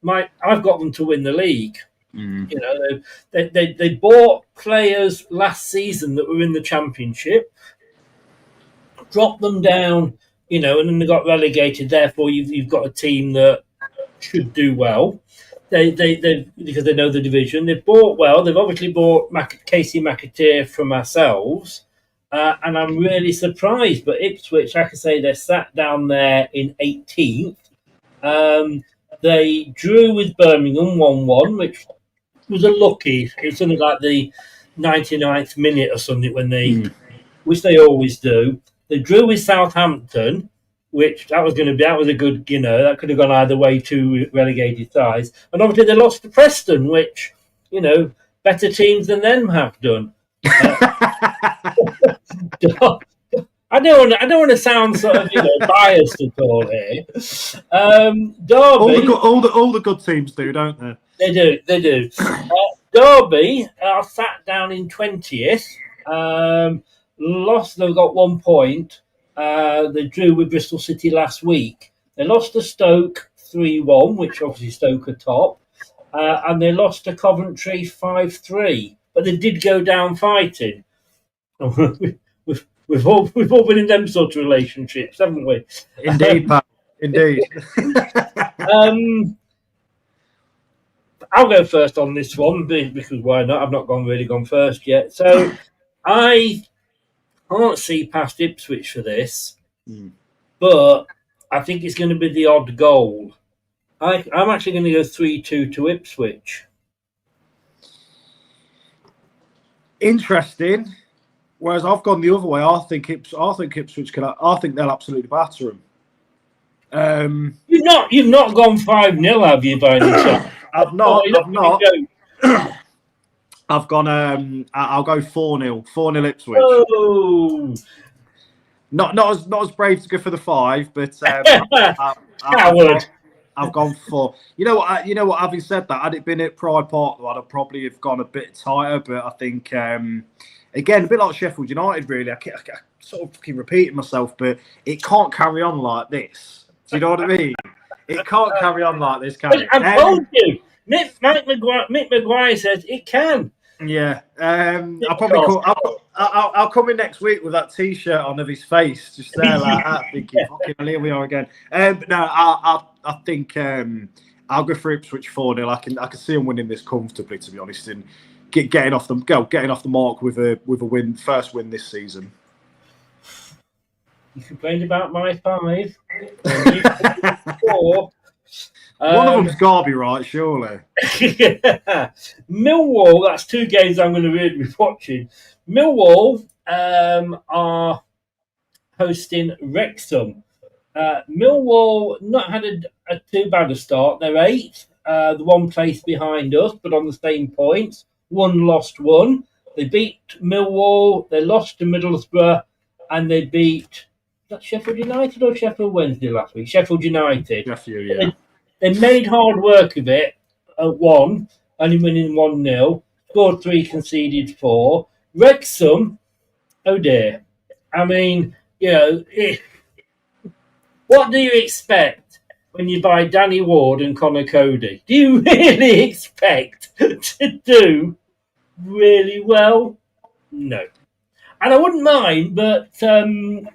I've got them to win the league. You know, they bought players last season that were in the Championship, dropped them down, and then they got relegated. Therefore, you've got a team that should do well. They because they know the division. They've bought well. They've obviously bought Casey McAteer from ourselves. and I'm really surprised. But Ipswich, like I say, they're sat down there in 18th. They drew with Birmingham 1-1, which was a lucky. It was something like the 99th minute or something which they always do. They drew with Southampton, which that was a good, that could have gone either way, to relegated sides. And obviously they lost to Preston, which, better teams than them have done. I don't want to sound sort of biased at all here. Derby, all the good teams do, don't they? They do. Derby are sat down in 20th. Lost. They've got 1 point. They drew with Bristol City last week. They lost to Stoke 3-1, which obviously Stoke are top, and they lost to Coventry 5-3. But they did go down fighting. We've all been in them sort of relationships, haven't we? Indeed, Pat. Indeed. I'll go first on this one because why not? I've not really gone first yet. So I can't see past Ipswich for this, but I think it's going to be the odd goal. I'm actually going to go 3-2 to Ipswich. Interesting. Whereas I've gone the other way. I think Ipswich can. I think they'll absolutely batter them. You've not gone 5-0, have you, by any chance? I've not. I've gone. I'll go 4-0. 4-0 Ipswich. Oh. Not as brave to go for the 5, but I've gone 4. You know what? Having said that, had it been at Pride Park, I'd have probably have gone a bit tighter. But I think again, a bit like Sheffield United, really. I sort of fucking repeating myself, but it can't carry on like this. Do you know what I mean? It can't carry on like this, can it? I told you. Mick Maguire says it can. Yeah. I'll come in next week with that T-shirt on of his face, just there like that, thinking, fucking hell, here we are again. But no, I think I'll go for Ipswich 4-0. I can see them winning this comfortably, to be honest, and getting off the mark with a win, first win this season. You complained about my 5. 4. One of them's got to be right, surely. Yeah. Millwall, that's 2 games I'm going to really be watching. Millwall are hosting Wrexham. Millwall not had a too bad a start. They're 8th, the 1 place behind us, but on the same points. 1 lost 1. They beat Millwall, they lost to Middlesbrough, and they beat Sheffield United or Sheffield Wednesday last week? Sheffield United. Sheffield, yeah. They made hard work of it at 1, only winning 1-0. Scored 3, conceded 4. Wrexham, oh dear. I mean, what do you expect when you buy Danny Ward and Connor Cody? Do you really expect to do really well? No. And I wouldn't mind, but I'm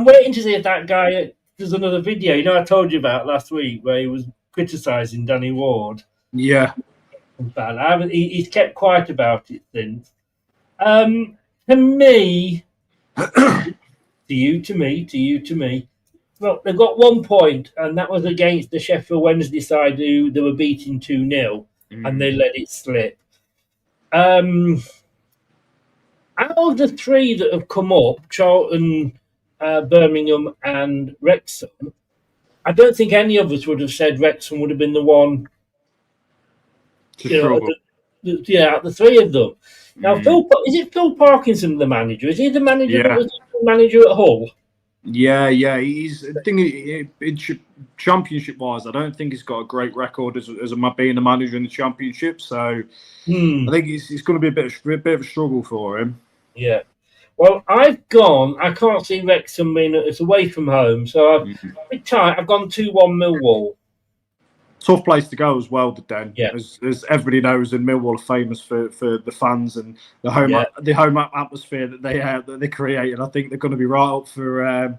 waiting to see if that guy does another video. I told you about last week where he was criticising Danny Ward. Yeah. He's kept quiet about it since. To me, to me. Well, they've got 1 point, and that was against the Sheffield Wednesday side who they were beating 2-0, and they let it slip. Out of the 3 that have come up, Charlton, Birmingham and Wrexham, I don't think any of us would have said Wrexham would have been the one. The 3 of them. Now, is it Phil Parkinson the manager? Is he the manager that was the manager at Hull? Yeah. He's. I think in championship-wise, I don't think he's got a great record as being a manager in the championship. So I think it's going to be a bit of a struggle for him. Yeah. Well, I can't see Wrexham being. It's away from home, so I've gone 2-1 Millwall. Tough place to go as well, Den. Yeah. As everybody knows, and Millwall are famous for the fans and the home atmosphere that they create, and I think they're going to be right up for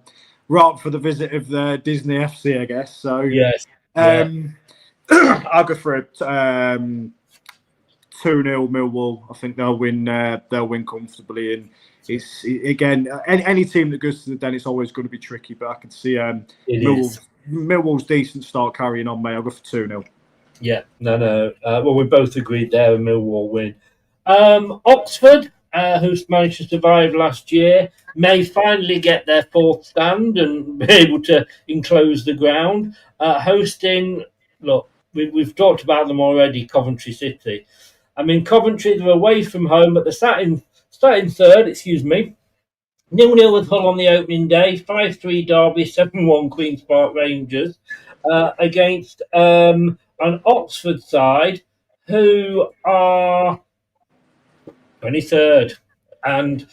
the visit of the Disney FC, I guess. So yes, I'll go for it. 2-0 Millwall. I think they'll win. They'll win comfortably. And it's again, any team that goes to the Den, it's always going to be tricky. But I can see Millwall's decent start carrying on. Mate, I'll go for 2-0. Yeah, no. Well, we both agreed there. A Millwall win. Oxford, who's managed to survive last year, may finally get their fourth stand and be able to enclose the ground. Hosting, look, we've talked about them already, Coventry City. I mean, Coventry, they're away from home, but they're starting third, 0-0 with Hull on the opening day, 5-3 Derby, 7-1 Queen's Park Rangers, against an Oxford side who are 23rd. And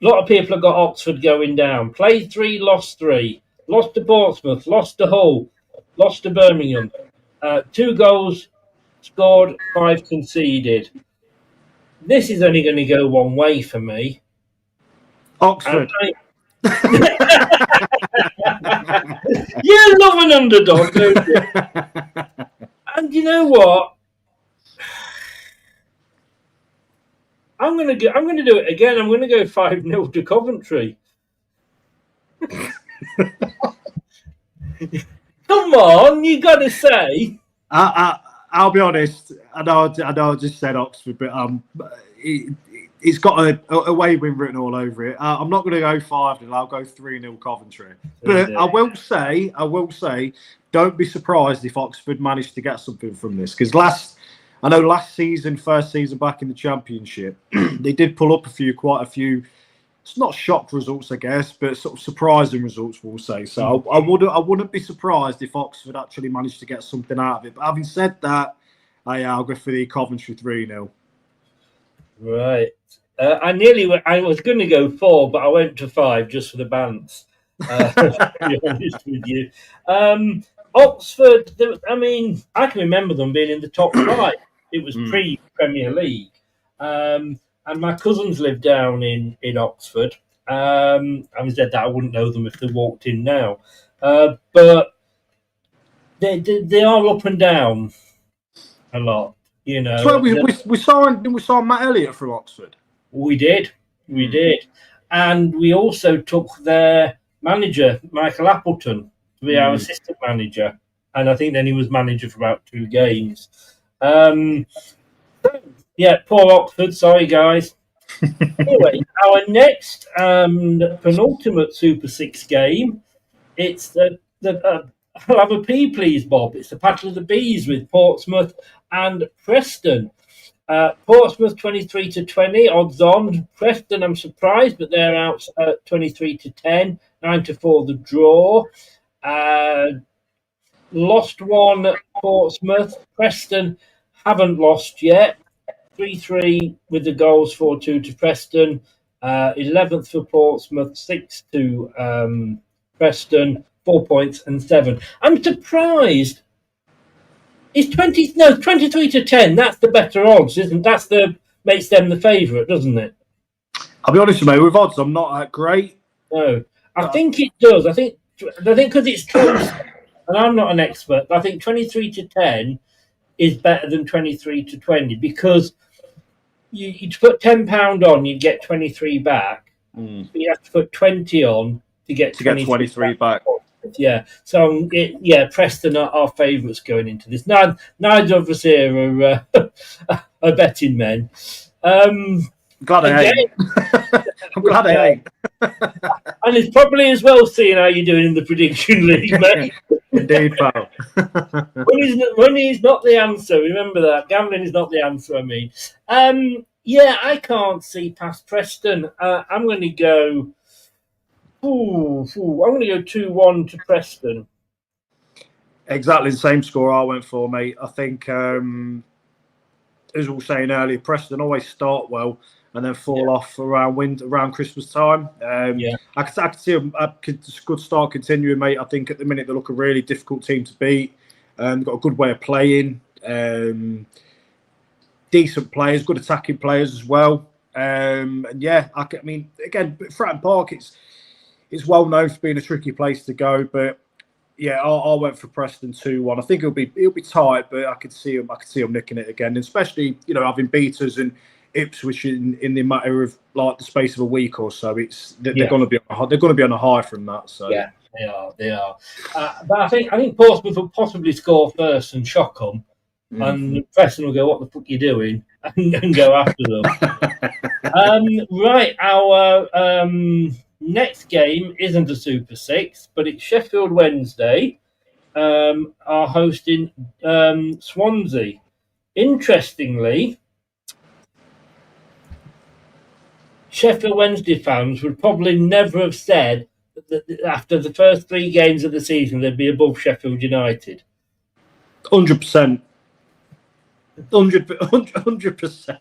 a lot of people have got Oxford going down. Played 3, lost 3. Lost to Portsmouth, lost to Hull, lost to Birmingham. 2 goals scored, 5 conceded. This is only going to go one way for me. Oxford. You love an underdog, don't you? And you know what? I'm going to do it again. I'm going to go 5-0 to Coventry. Come on, you got to say. I'll be honest. I know I just said Oxford, but it's got a away win written all over it. I'm not going to go 5-0. I'll go 3-0 Coventry. But I will say, don't be surprised if Oxford managed to get something from this, because last season, first season back in the Championship, they did pull up quite a few. It's not shock results, I guess, but sort of surprising results, we'll say. So I wouldn't be surprised if Oxford actually managed to get something out of it. But having said that, I'll go for the Coventry 3-0. Right. I was going to go 4, but I went to 5 just for the bants. To be honest with you. Oxford, I can remember them being in the top 5. It was pre-Premier League. And my cousins live down in Oxford. Having said that, I wouldn't know them if they walked in now. But they are up and down a lot, you know. So we saw Matt Elliott from Oxford. We did. And we also took their manager, Michael Appleton, to be our assistant manager. And I think then he was manager for about 2 games. Yeah, poor Oxford. Sorry, guys. Anyway, our next penultimate Super 6 game, it's I'll have a P, please, Bob. It's the Battle of the Bees with Portsmouth and Preston. Portsmouth 23-20, odds on. Preston, I'm surprised, but they're out 23-10, 9-4 the draw. Lost 1 at Portsmouth. Preston haven't lost yet. 3-3 with the goals, 4-2 to Preston. 11th for Portsmouth, 6 to Preston, 4 points and 7. I'm surprised. It's 23-10. That's the better odds, isn't? Makes them the favourite, doesn't it? I'll be honest with you, with odds, I'm not that great. No, I think it does. I think because it's close, and I'm not an expert, but I think 23-10 is better than 23-20 because you put £10 on, you get 23 back. But you have to put 20 on to get 23 back. Yeah, so Preston are our favourites going into this. Neither of us here are betting men. Glad I ain't. I'm glad I ain't. And it's probably as well seeing how you're doing in the prediction league, mate. Indeed, pal. Money is not the answer. Remember that. Gambling is not the answer, I mean. I can't see past Preston. I'm going to go... I'm going to go 2-1 to Preston. Exactly the same score I went for, mate. I think, as we were saying earlier, Preston always start well and then fall off around Christmas time. I could see a good start continuing, mate. I think at the minute they look a really difficult team to beat. They've got a good way of playing, decent players, good attacking players as well. Again, Fratton Park, it's well known for being a tricky place to go, but Yeah, I went for Preston 2-1. I think it'll be tight, but I could see them nicking it again, especially having beaters and Ipswich in the matter of like the space of a week or so. They're going to be on a high from that. So yeah, they are. But I think Portsmouth will possibly score first and shock them, and Preston will go, "What the fuck are you doing?" and go after them. Right, our next game isn't a Super Six, but it's Sheffield Wednesday are hosting Swansea. Interestingly, Sheffield Wednesday fans would probably never have said that after the first 3 games of the season they'd be above Sheffield United. 100%. 100%.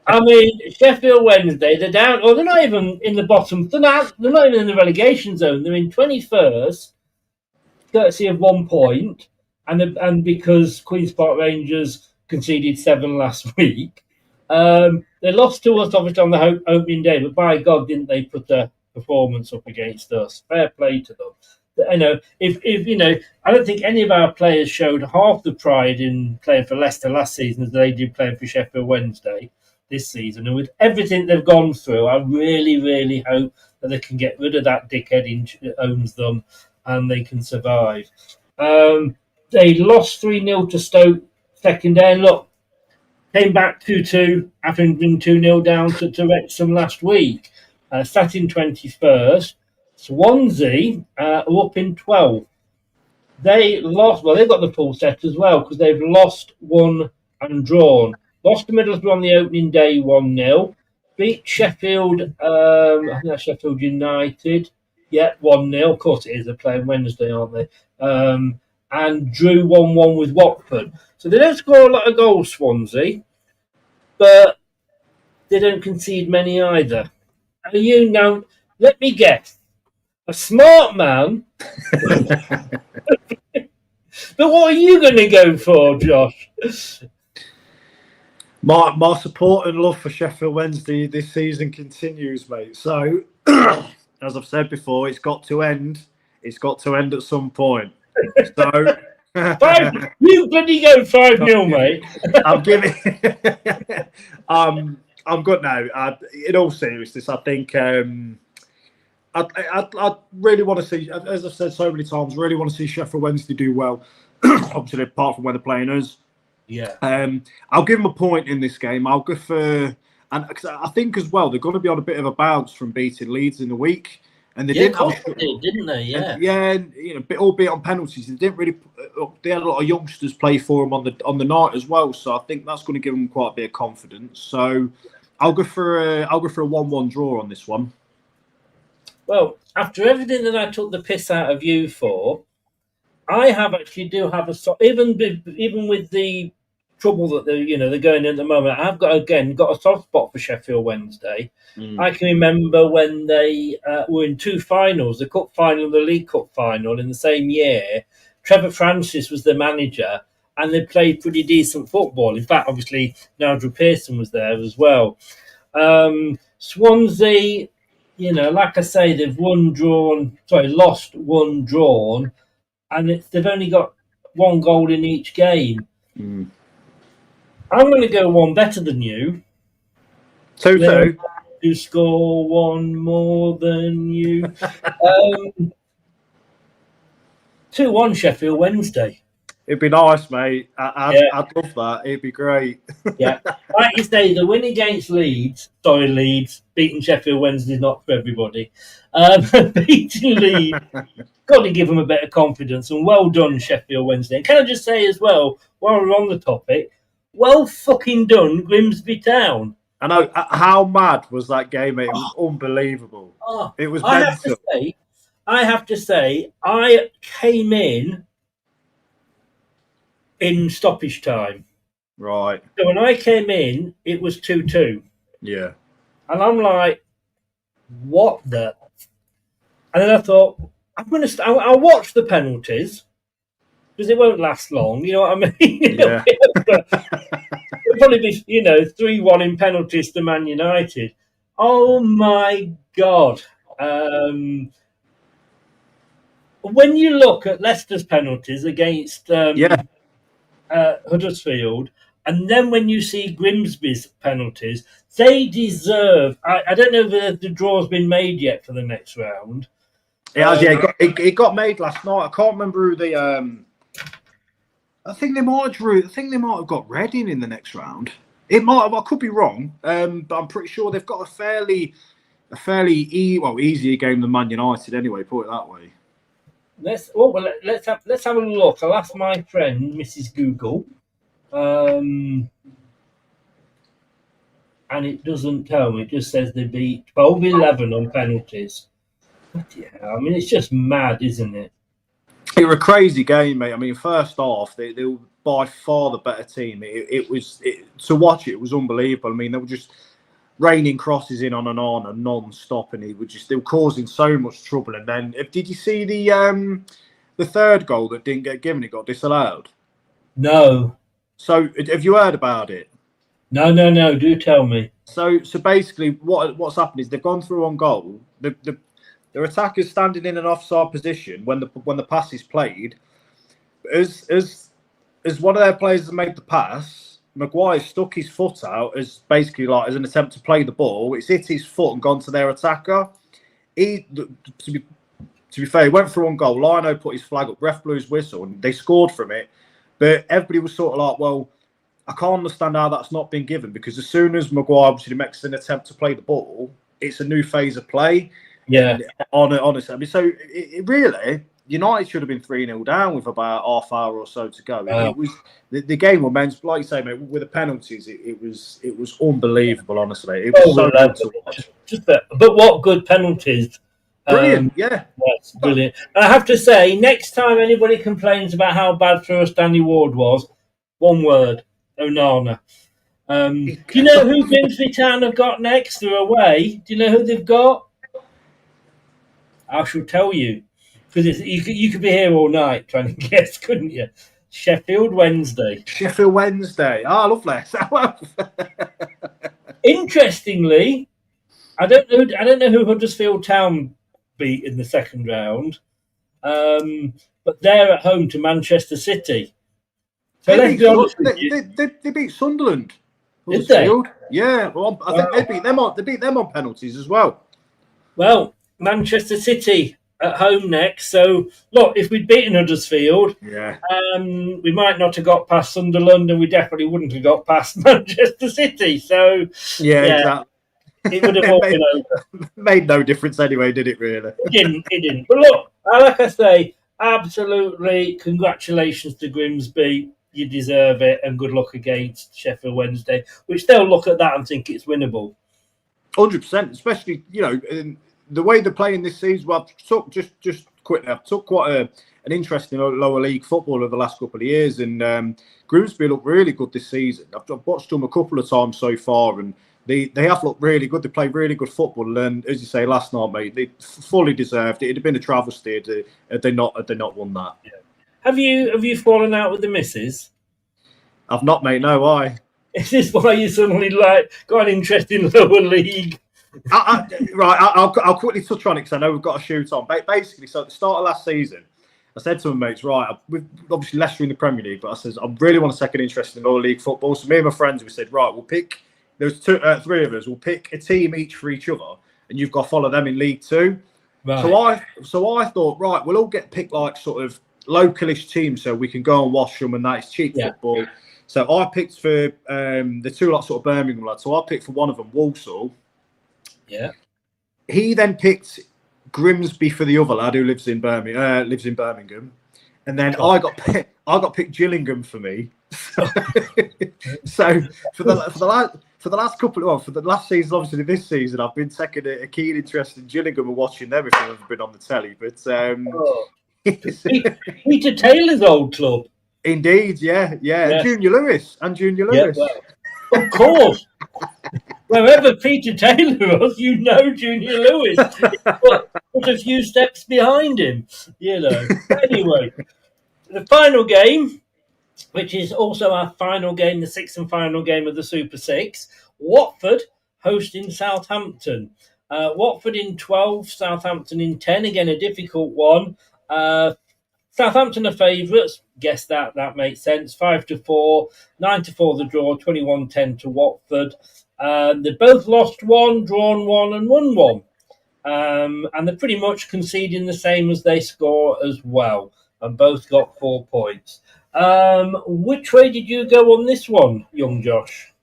I mean, Sheffield Wednesday, they're down, or they're not even in the bottom. They're not even in the relegation zone. They're in 21st, courtesy of 1 point, and because Queen's Park Rangers conceded 7 last week. They lost to us, obviously, on the opening day, but by God, didn't they put their performance up against us? Fair play to them. If I don't think any of our players showed half the pride in playing for Leicester last season as they did playing for Sheffield Wednesday this season. And with everything they've gone through, I really, really hope that they can get rid of that dickhead that owns them and they can survive. They lost 3-0 to Stoke second day. Look, came back 2-2 after being 2-0 down to Wrexham last week. Sat in 21st. Swansea are up in 12th. They lost, well, they've got the full set as well because they've lost, won and drawn. Lost to Middlesbrough on the opening day 1-0. Beat Sheffield, I think that's Sheffield United. Yeah, 1-0. Of course it is. They're playing Wednesday, aren't they? And drew 1-1 with Watford. So they don't score a lot of goals, Swansea, but they don't concede many either. And let me guess. A smart man. But what are you going to go for, Josh? My support and love for Sheffield Wednesday this season continues, mate. So, as I've said before, it's got to end. It's got to end at some point. So, you bloody go 5-0, mate. I'm giving. I'm good now. In all seriousness, I think. I really want to see, as I've said so many times, really want to see Sheffield Wednesday do well. Obviously, apart from when they're playing us. Yeah. I'll give them a point in this game. I'll go for, and cause I think as well they're going to be on a bit of a bounce from beating Leeds in the week, and they didn't they? Yeah. And, albeit on penalties, they didn't really. They had a lot of youngsters play for them on the night as well, so I think that's going to give them quite a bit of confidence. So I'll go for a 1-1 draw on this one. Well, after everything that I took the piss out of you for, I do have even with the trouble that they're going in at the moment. I've got a soft spot for Sheffield Wednesday. I can remember when they were in 2 finals, the cup final and the League Cup final in the same year. Trevor Francis was the manager, and they played pretty decent football. In fact, obviously Nigel Pearson was there as well. Swansea. Like I say, they've lost, won, drawn, and they've only got 1 goal in each game. I'm going to go one better than you. 2-2. You score 1 more than you. 2-1 Sheffield Wednesday. It'd be nice, mate. I'd love that. It'd be great. Yeah. Like you say, the win against Leeds, beating Sheffield Wednesday is not for everybody. Beating Leeds, got to give them a bit of confidence, and well done, Sheffield Wednesday. And can I just say as well, while we're on the topic, well fucking done, Grimsby Town. I know. How mad was that game, mate? It was unbelievable. It was mental. I have to say, I came in stoppage time. Right. So when I came in, it was 2-2. Yeah. And I'm like, what the? And then I thought, I'll watch the penalties because it won't last long. You know what I mean? Yeah. It'll probably be, 3-1 in penalties to Man United. Oh my God. when you look at Leicester's penalties against Huddersfield, and then when you see Grimsby's penalties, they deserve. I don't know if the draw's been made yet for the next round. It has, it got made last night. I can't remember who they. I think they might have got Reading in the next round. It might have. I could be wrong, but I'm pretty sure they've got a fairly easier game than Man United anyway. Put it that way. Let's have a look. I'll ask my friend Mrs. Google, and it doesn't tell me. It just says they beat 12-11 on penalties. Yeah, I mean, it's just mad, isn't it? It was a crazy game, mate. I mean, first half, they were by far the better team. To watch it was unbelievable. I mean, they were just raining crosses in on and non-stop, and they were causing so much trouble. And then, did you see the third goal that didn't get given? It got disallowed. No. So, have you heard about it? No. Do tell me. So basically, what's happened is they've gone through on goal. Their attacker's standing in an offside position when the pass is played. As one of their players has made the pass, Maguire stuck his foot out as an attempt to play the ball. It's hit his foot and gone to their attacker. To be fair, he went through on goal. Lino put his flag up, ref blew his whistle, and they scored from it. But everybody was sort of like, well, I can't understand how that's not been given, because as soon as Maguire obviously makes an attempt to play the ball, it's a new phase of play. Yeah. Honestly, I mean, so it really, United should have been 3-0 down with about half hour or so to go. It was the game was men's, like you say, mate, with the penalties. It was unbelievable. Honestly, it was so good to watch. But what good penalties! Brilliant, yeah, yes, brilliant. I have to say, next time anybody complains about how bad for us Danny Ward was, one word: Onana. Do you know who Grimsby Town have got next? They're away. Do you know who they've got? I shall tell you, because you could be here all night trying to guess, couldn't you? Sheffield Wednesday. Sheffield Wednesday. Oh, lovely. Interestingly, I don't know who Huddersfield Town beat in the second round, but they're at home to Manchester City. So they beat Sunderland. Did they? Yeah. Well, I think they beat them on penalties as well. Well, Manchester City at home next. So, look, if we'd beaten Huddersfield, we might not have got past Sunderland, and we definitely wouldn't have got past Manchester City. So, exactly. It would have all been over. Made no difference anyway, did it, really? It didn't. But look, like I say, absolutely congratulations to Grimsby. You deserve it, and good luck against Sheffield Wednesday, which they'll look at that and think it's winnable. 100%, especially, the way they're playing this season. Well, I've took quite an interest in lower league football over the last couple of years, and Grimsby look really good this season. I've watched them a couple of times so far, and they have looked really good. They play really good football, and as you say, last night, mate, they fully deserved it. It'd have been a travesty had they not won that. Yeah. Have you fallen out with the missus? I've not, mate. No, why? Is this why you suddenly got an interest in lower league? I'll quickly touch on it because I know we've got a shoot on. Basically, so at the start of last season, I said to my mates, with obviously Leicester in the Premier League, but I said, I really want a second interest in lower league football. So me and my friends, we said, we'll pick, there's three of us, we'll pick a team each for each other, and you've got to follow them in League Two. Right. So I thought, we'll all get picked like sort of localish teams so we can go and watch them, and that is cheap football. So I picked for the two sort of Birmingham lads. So I picked for one of them, Walsall. Yeah. He then picked Grimsby for the other lad who lives in Birmingham, and then I got picked Gillingham for me. So for the last season, obviously this season, I've been taking a keen interest in Gillingham and watching them if they've ever been on the telly. But Peter Taylor's old club. Indeed, yeah. And Junior Lewis. Yeah, well, of course. Wherever Peter Taylor was, Junior Lewis. Put a few steps behind him, Anyway, the final game, which is also our final game, the sixth and final game of the Super Six, Watford hosting Southampton. Watford in 12, Southampton in 10. Again, a difficult one. Southampton are favourites. Guess that makes sense. 5-4, 9-4 the draw, 21-10 to Watford. They both lost 1, drawn 1, and won 1. And they're pretty much conceding the same as they score as well. And both got 4 points. Which way did you go on this one, young Josh?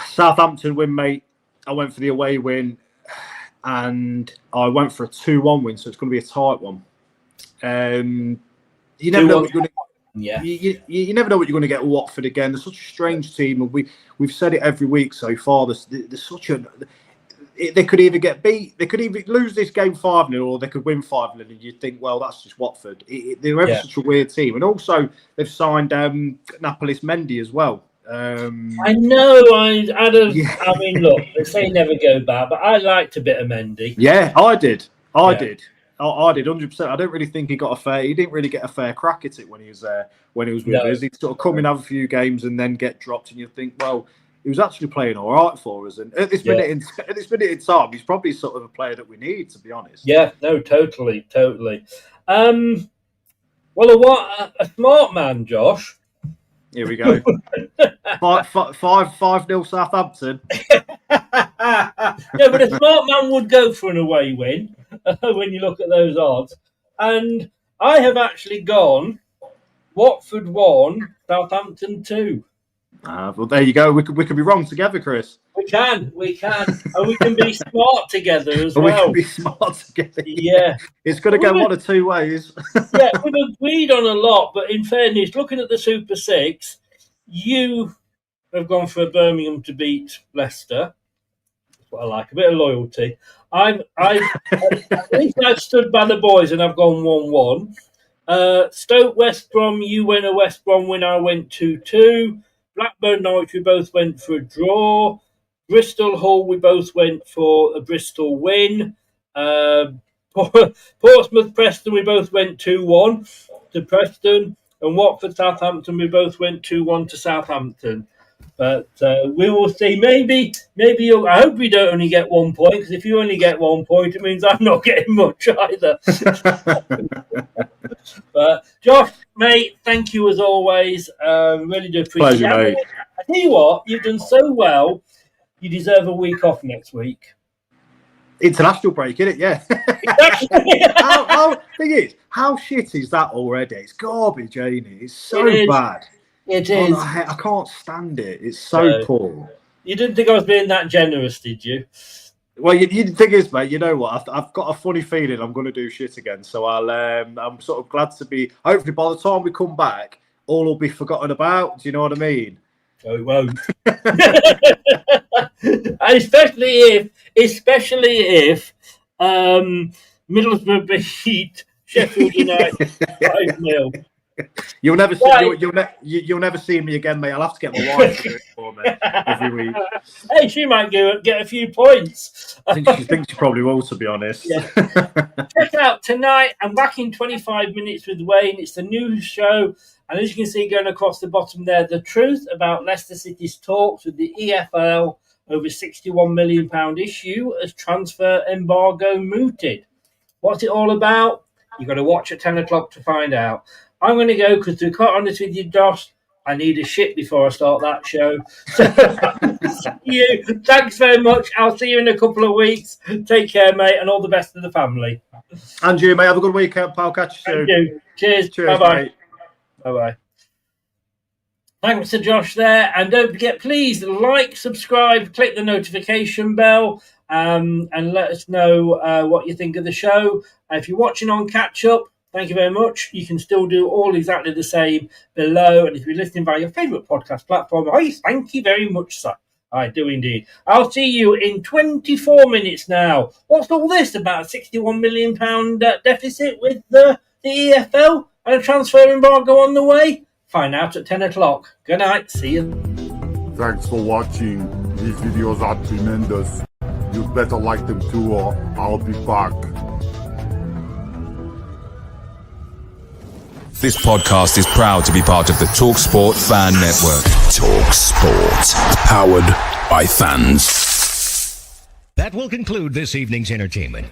Southampton win, mate. I went for the away win, and I went for a 2-1 win, so it's going to be a tight one. You never know what you're going to. Yeah, you never know what you're going to get with Watford again. They're such a strange team, and we've said it every week so far. They're such a. They could either get beat, they could either lose this game 5-0, or they could win 5-0, and you'd think, well, that's just Watford. They're ever such a weird team, and also they've signed Napolis Mendy as well. I know. I mean, look, they say never go bad, but I liked a bit of Mendy. Yeah, I did. I did 100%. I don't really think he didn't really get a fair crack at it when he was there, when he was with us. He'd sort of come and have a few games and then get dropped, and you think, well, he was actually playing all right for us. And at this minute in time, he's probably sort of a player that we need, to be honest. Yeah, no, totally. Well, a smart man, Josh. Here we go. 5-0 Southampton. No, but a smart man would go for an away win when you look at those odds. And I have actually gone Watford 1, Southampton 2. Well, there you go. We could be wrong together, Chris. We can, and we can be smart together as well. We can be smart together. Yeah, it's going to go one of two ways. Yeah, we've agreed on a lot, but in fairness, looking at the Super 6, you have gone for Birmingham to beat Leicester. That's what I like, a bit of loyalty. At least I've stood by the boys and I've gone 1-1. Stoke West Brom, you went a West Brom win, I went 2-2. Blackburn Norwich, we both went for a draw. Bristol Hull, we both went for a Bristol win. Portsmouth Preston, we both went 2-1 to Preston. And Watford Southampton, we both went 2-1 to Southampton. But we will see. Maybe I hope we don't only get 1 point, because if you only get 1 point, it means I'm not getting much either. But Josh, mate, thank you as always. Really do appreciate it. Pleasure, mate. I tell you what, you've done so well. You deserve a week off next week. International break, isn't it? Yeah. Thing is, how shit is that already? It's garbage, ain't it? It's so bad. It is. I can't stand it. It's so poor. You didn't think I was being that generous, did you? Well, the thing is, mate, you know what? I've got a funny feeling I'm going to do shit again. So I'm sort of glad to be. Hopefully, by the time we come back, all will be forgotten about. Do you know what I mean? Oh, it won't. especially if Middlesbrough beat Sheffield United 5-0. You'll never see you'll never see me again, mate. I'll have to get my wife to do it for me every week. Hey, she might get a few points. I think she probably will, to be honest. Yeah. Check out tonight. I'm back in 25 minutes with Wayne. It's the news show, and as you can see going across the bottom there, the truth about Leicester City's talks with the EFL over £61 million issue as transfer embargo mooted. What's it all about? You've got to watch at 10 o'clock to find out. I'm going to go because, to be quite honest with you, Josh, I need a shit before I start that show. So, you. Thanks very much. I'll see you in a couple of weeks. Take care, mate, and all the best to the family. And you, mate. Have a good weekend, pal. Catch you soon. Thank you. Cheers. Bye-bye. Mate. Bye-bye. Thanks to Josh there. And don't forget, please like, subscribe, click the notification bell, and let us know what you think of the show. If you're watching on Catch Up, thank you very much. You can still do all exactly the same below. And if you're listening via your favourite podcast platform, thank you very much, sir. I do indeed. I'll see you in 24 minutes now. What's all this about a £61 million deficit with the EFL and a transfer embargo on the way? Find out at 10 o'clock. Good night. See you. Thanks for watching. These videos are tremendous. You better like them too, or I'll be back. This podcast is proud to be part of the TalkSport Fan Network. TalkSport. Powered by fans. That will conclude this evening's entertainment.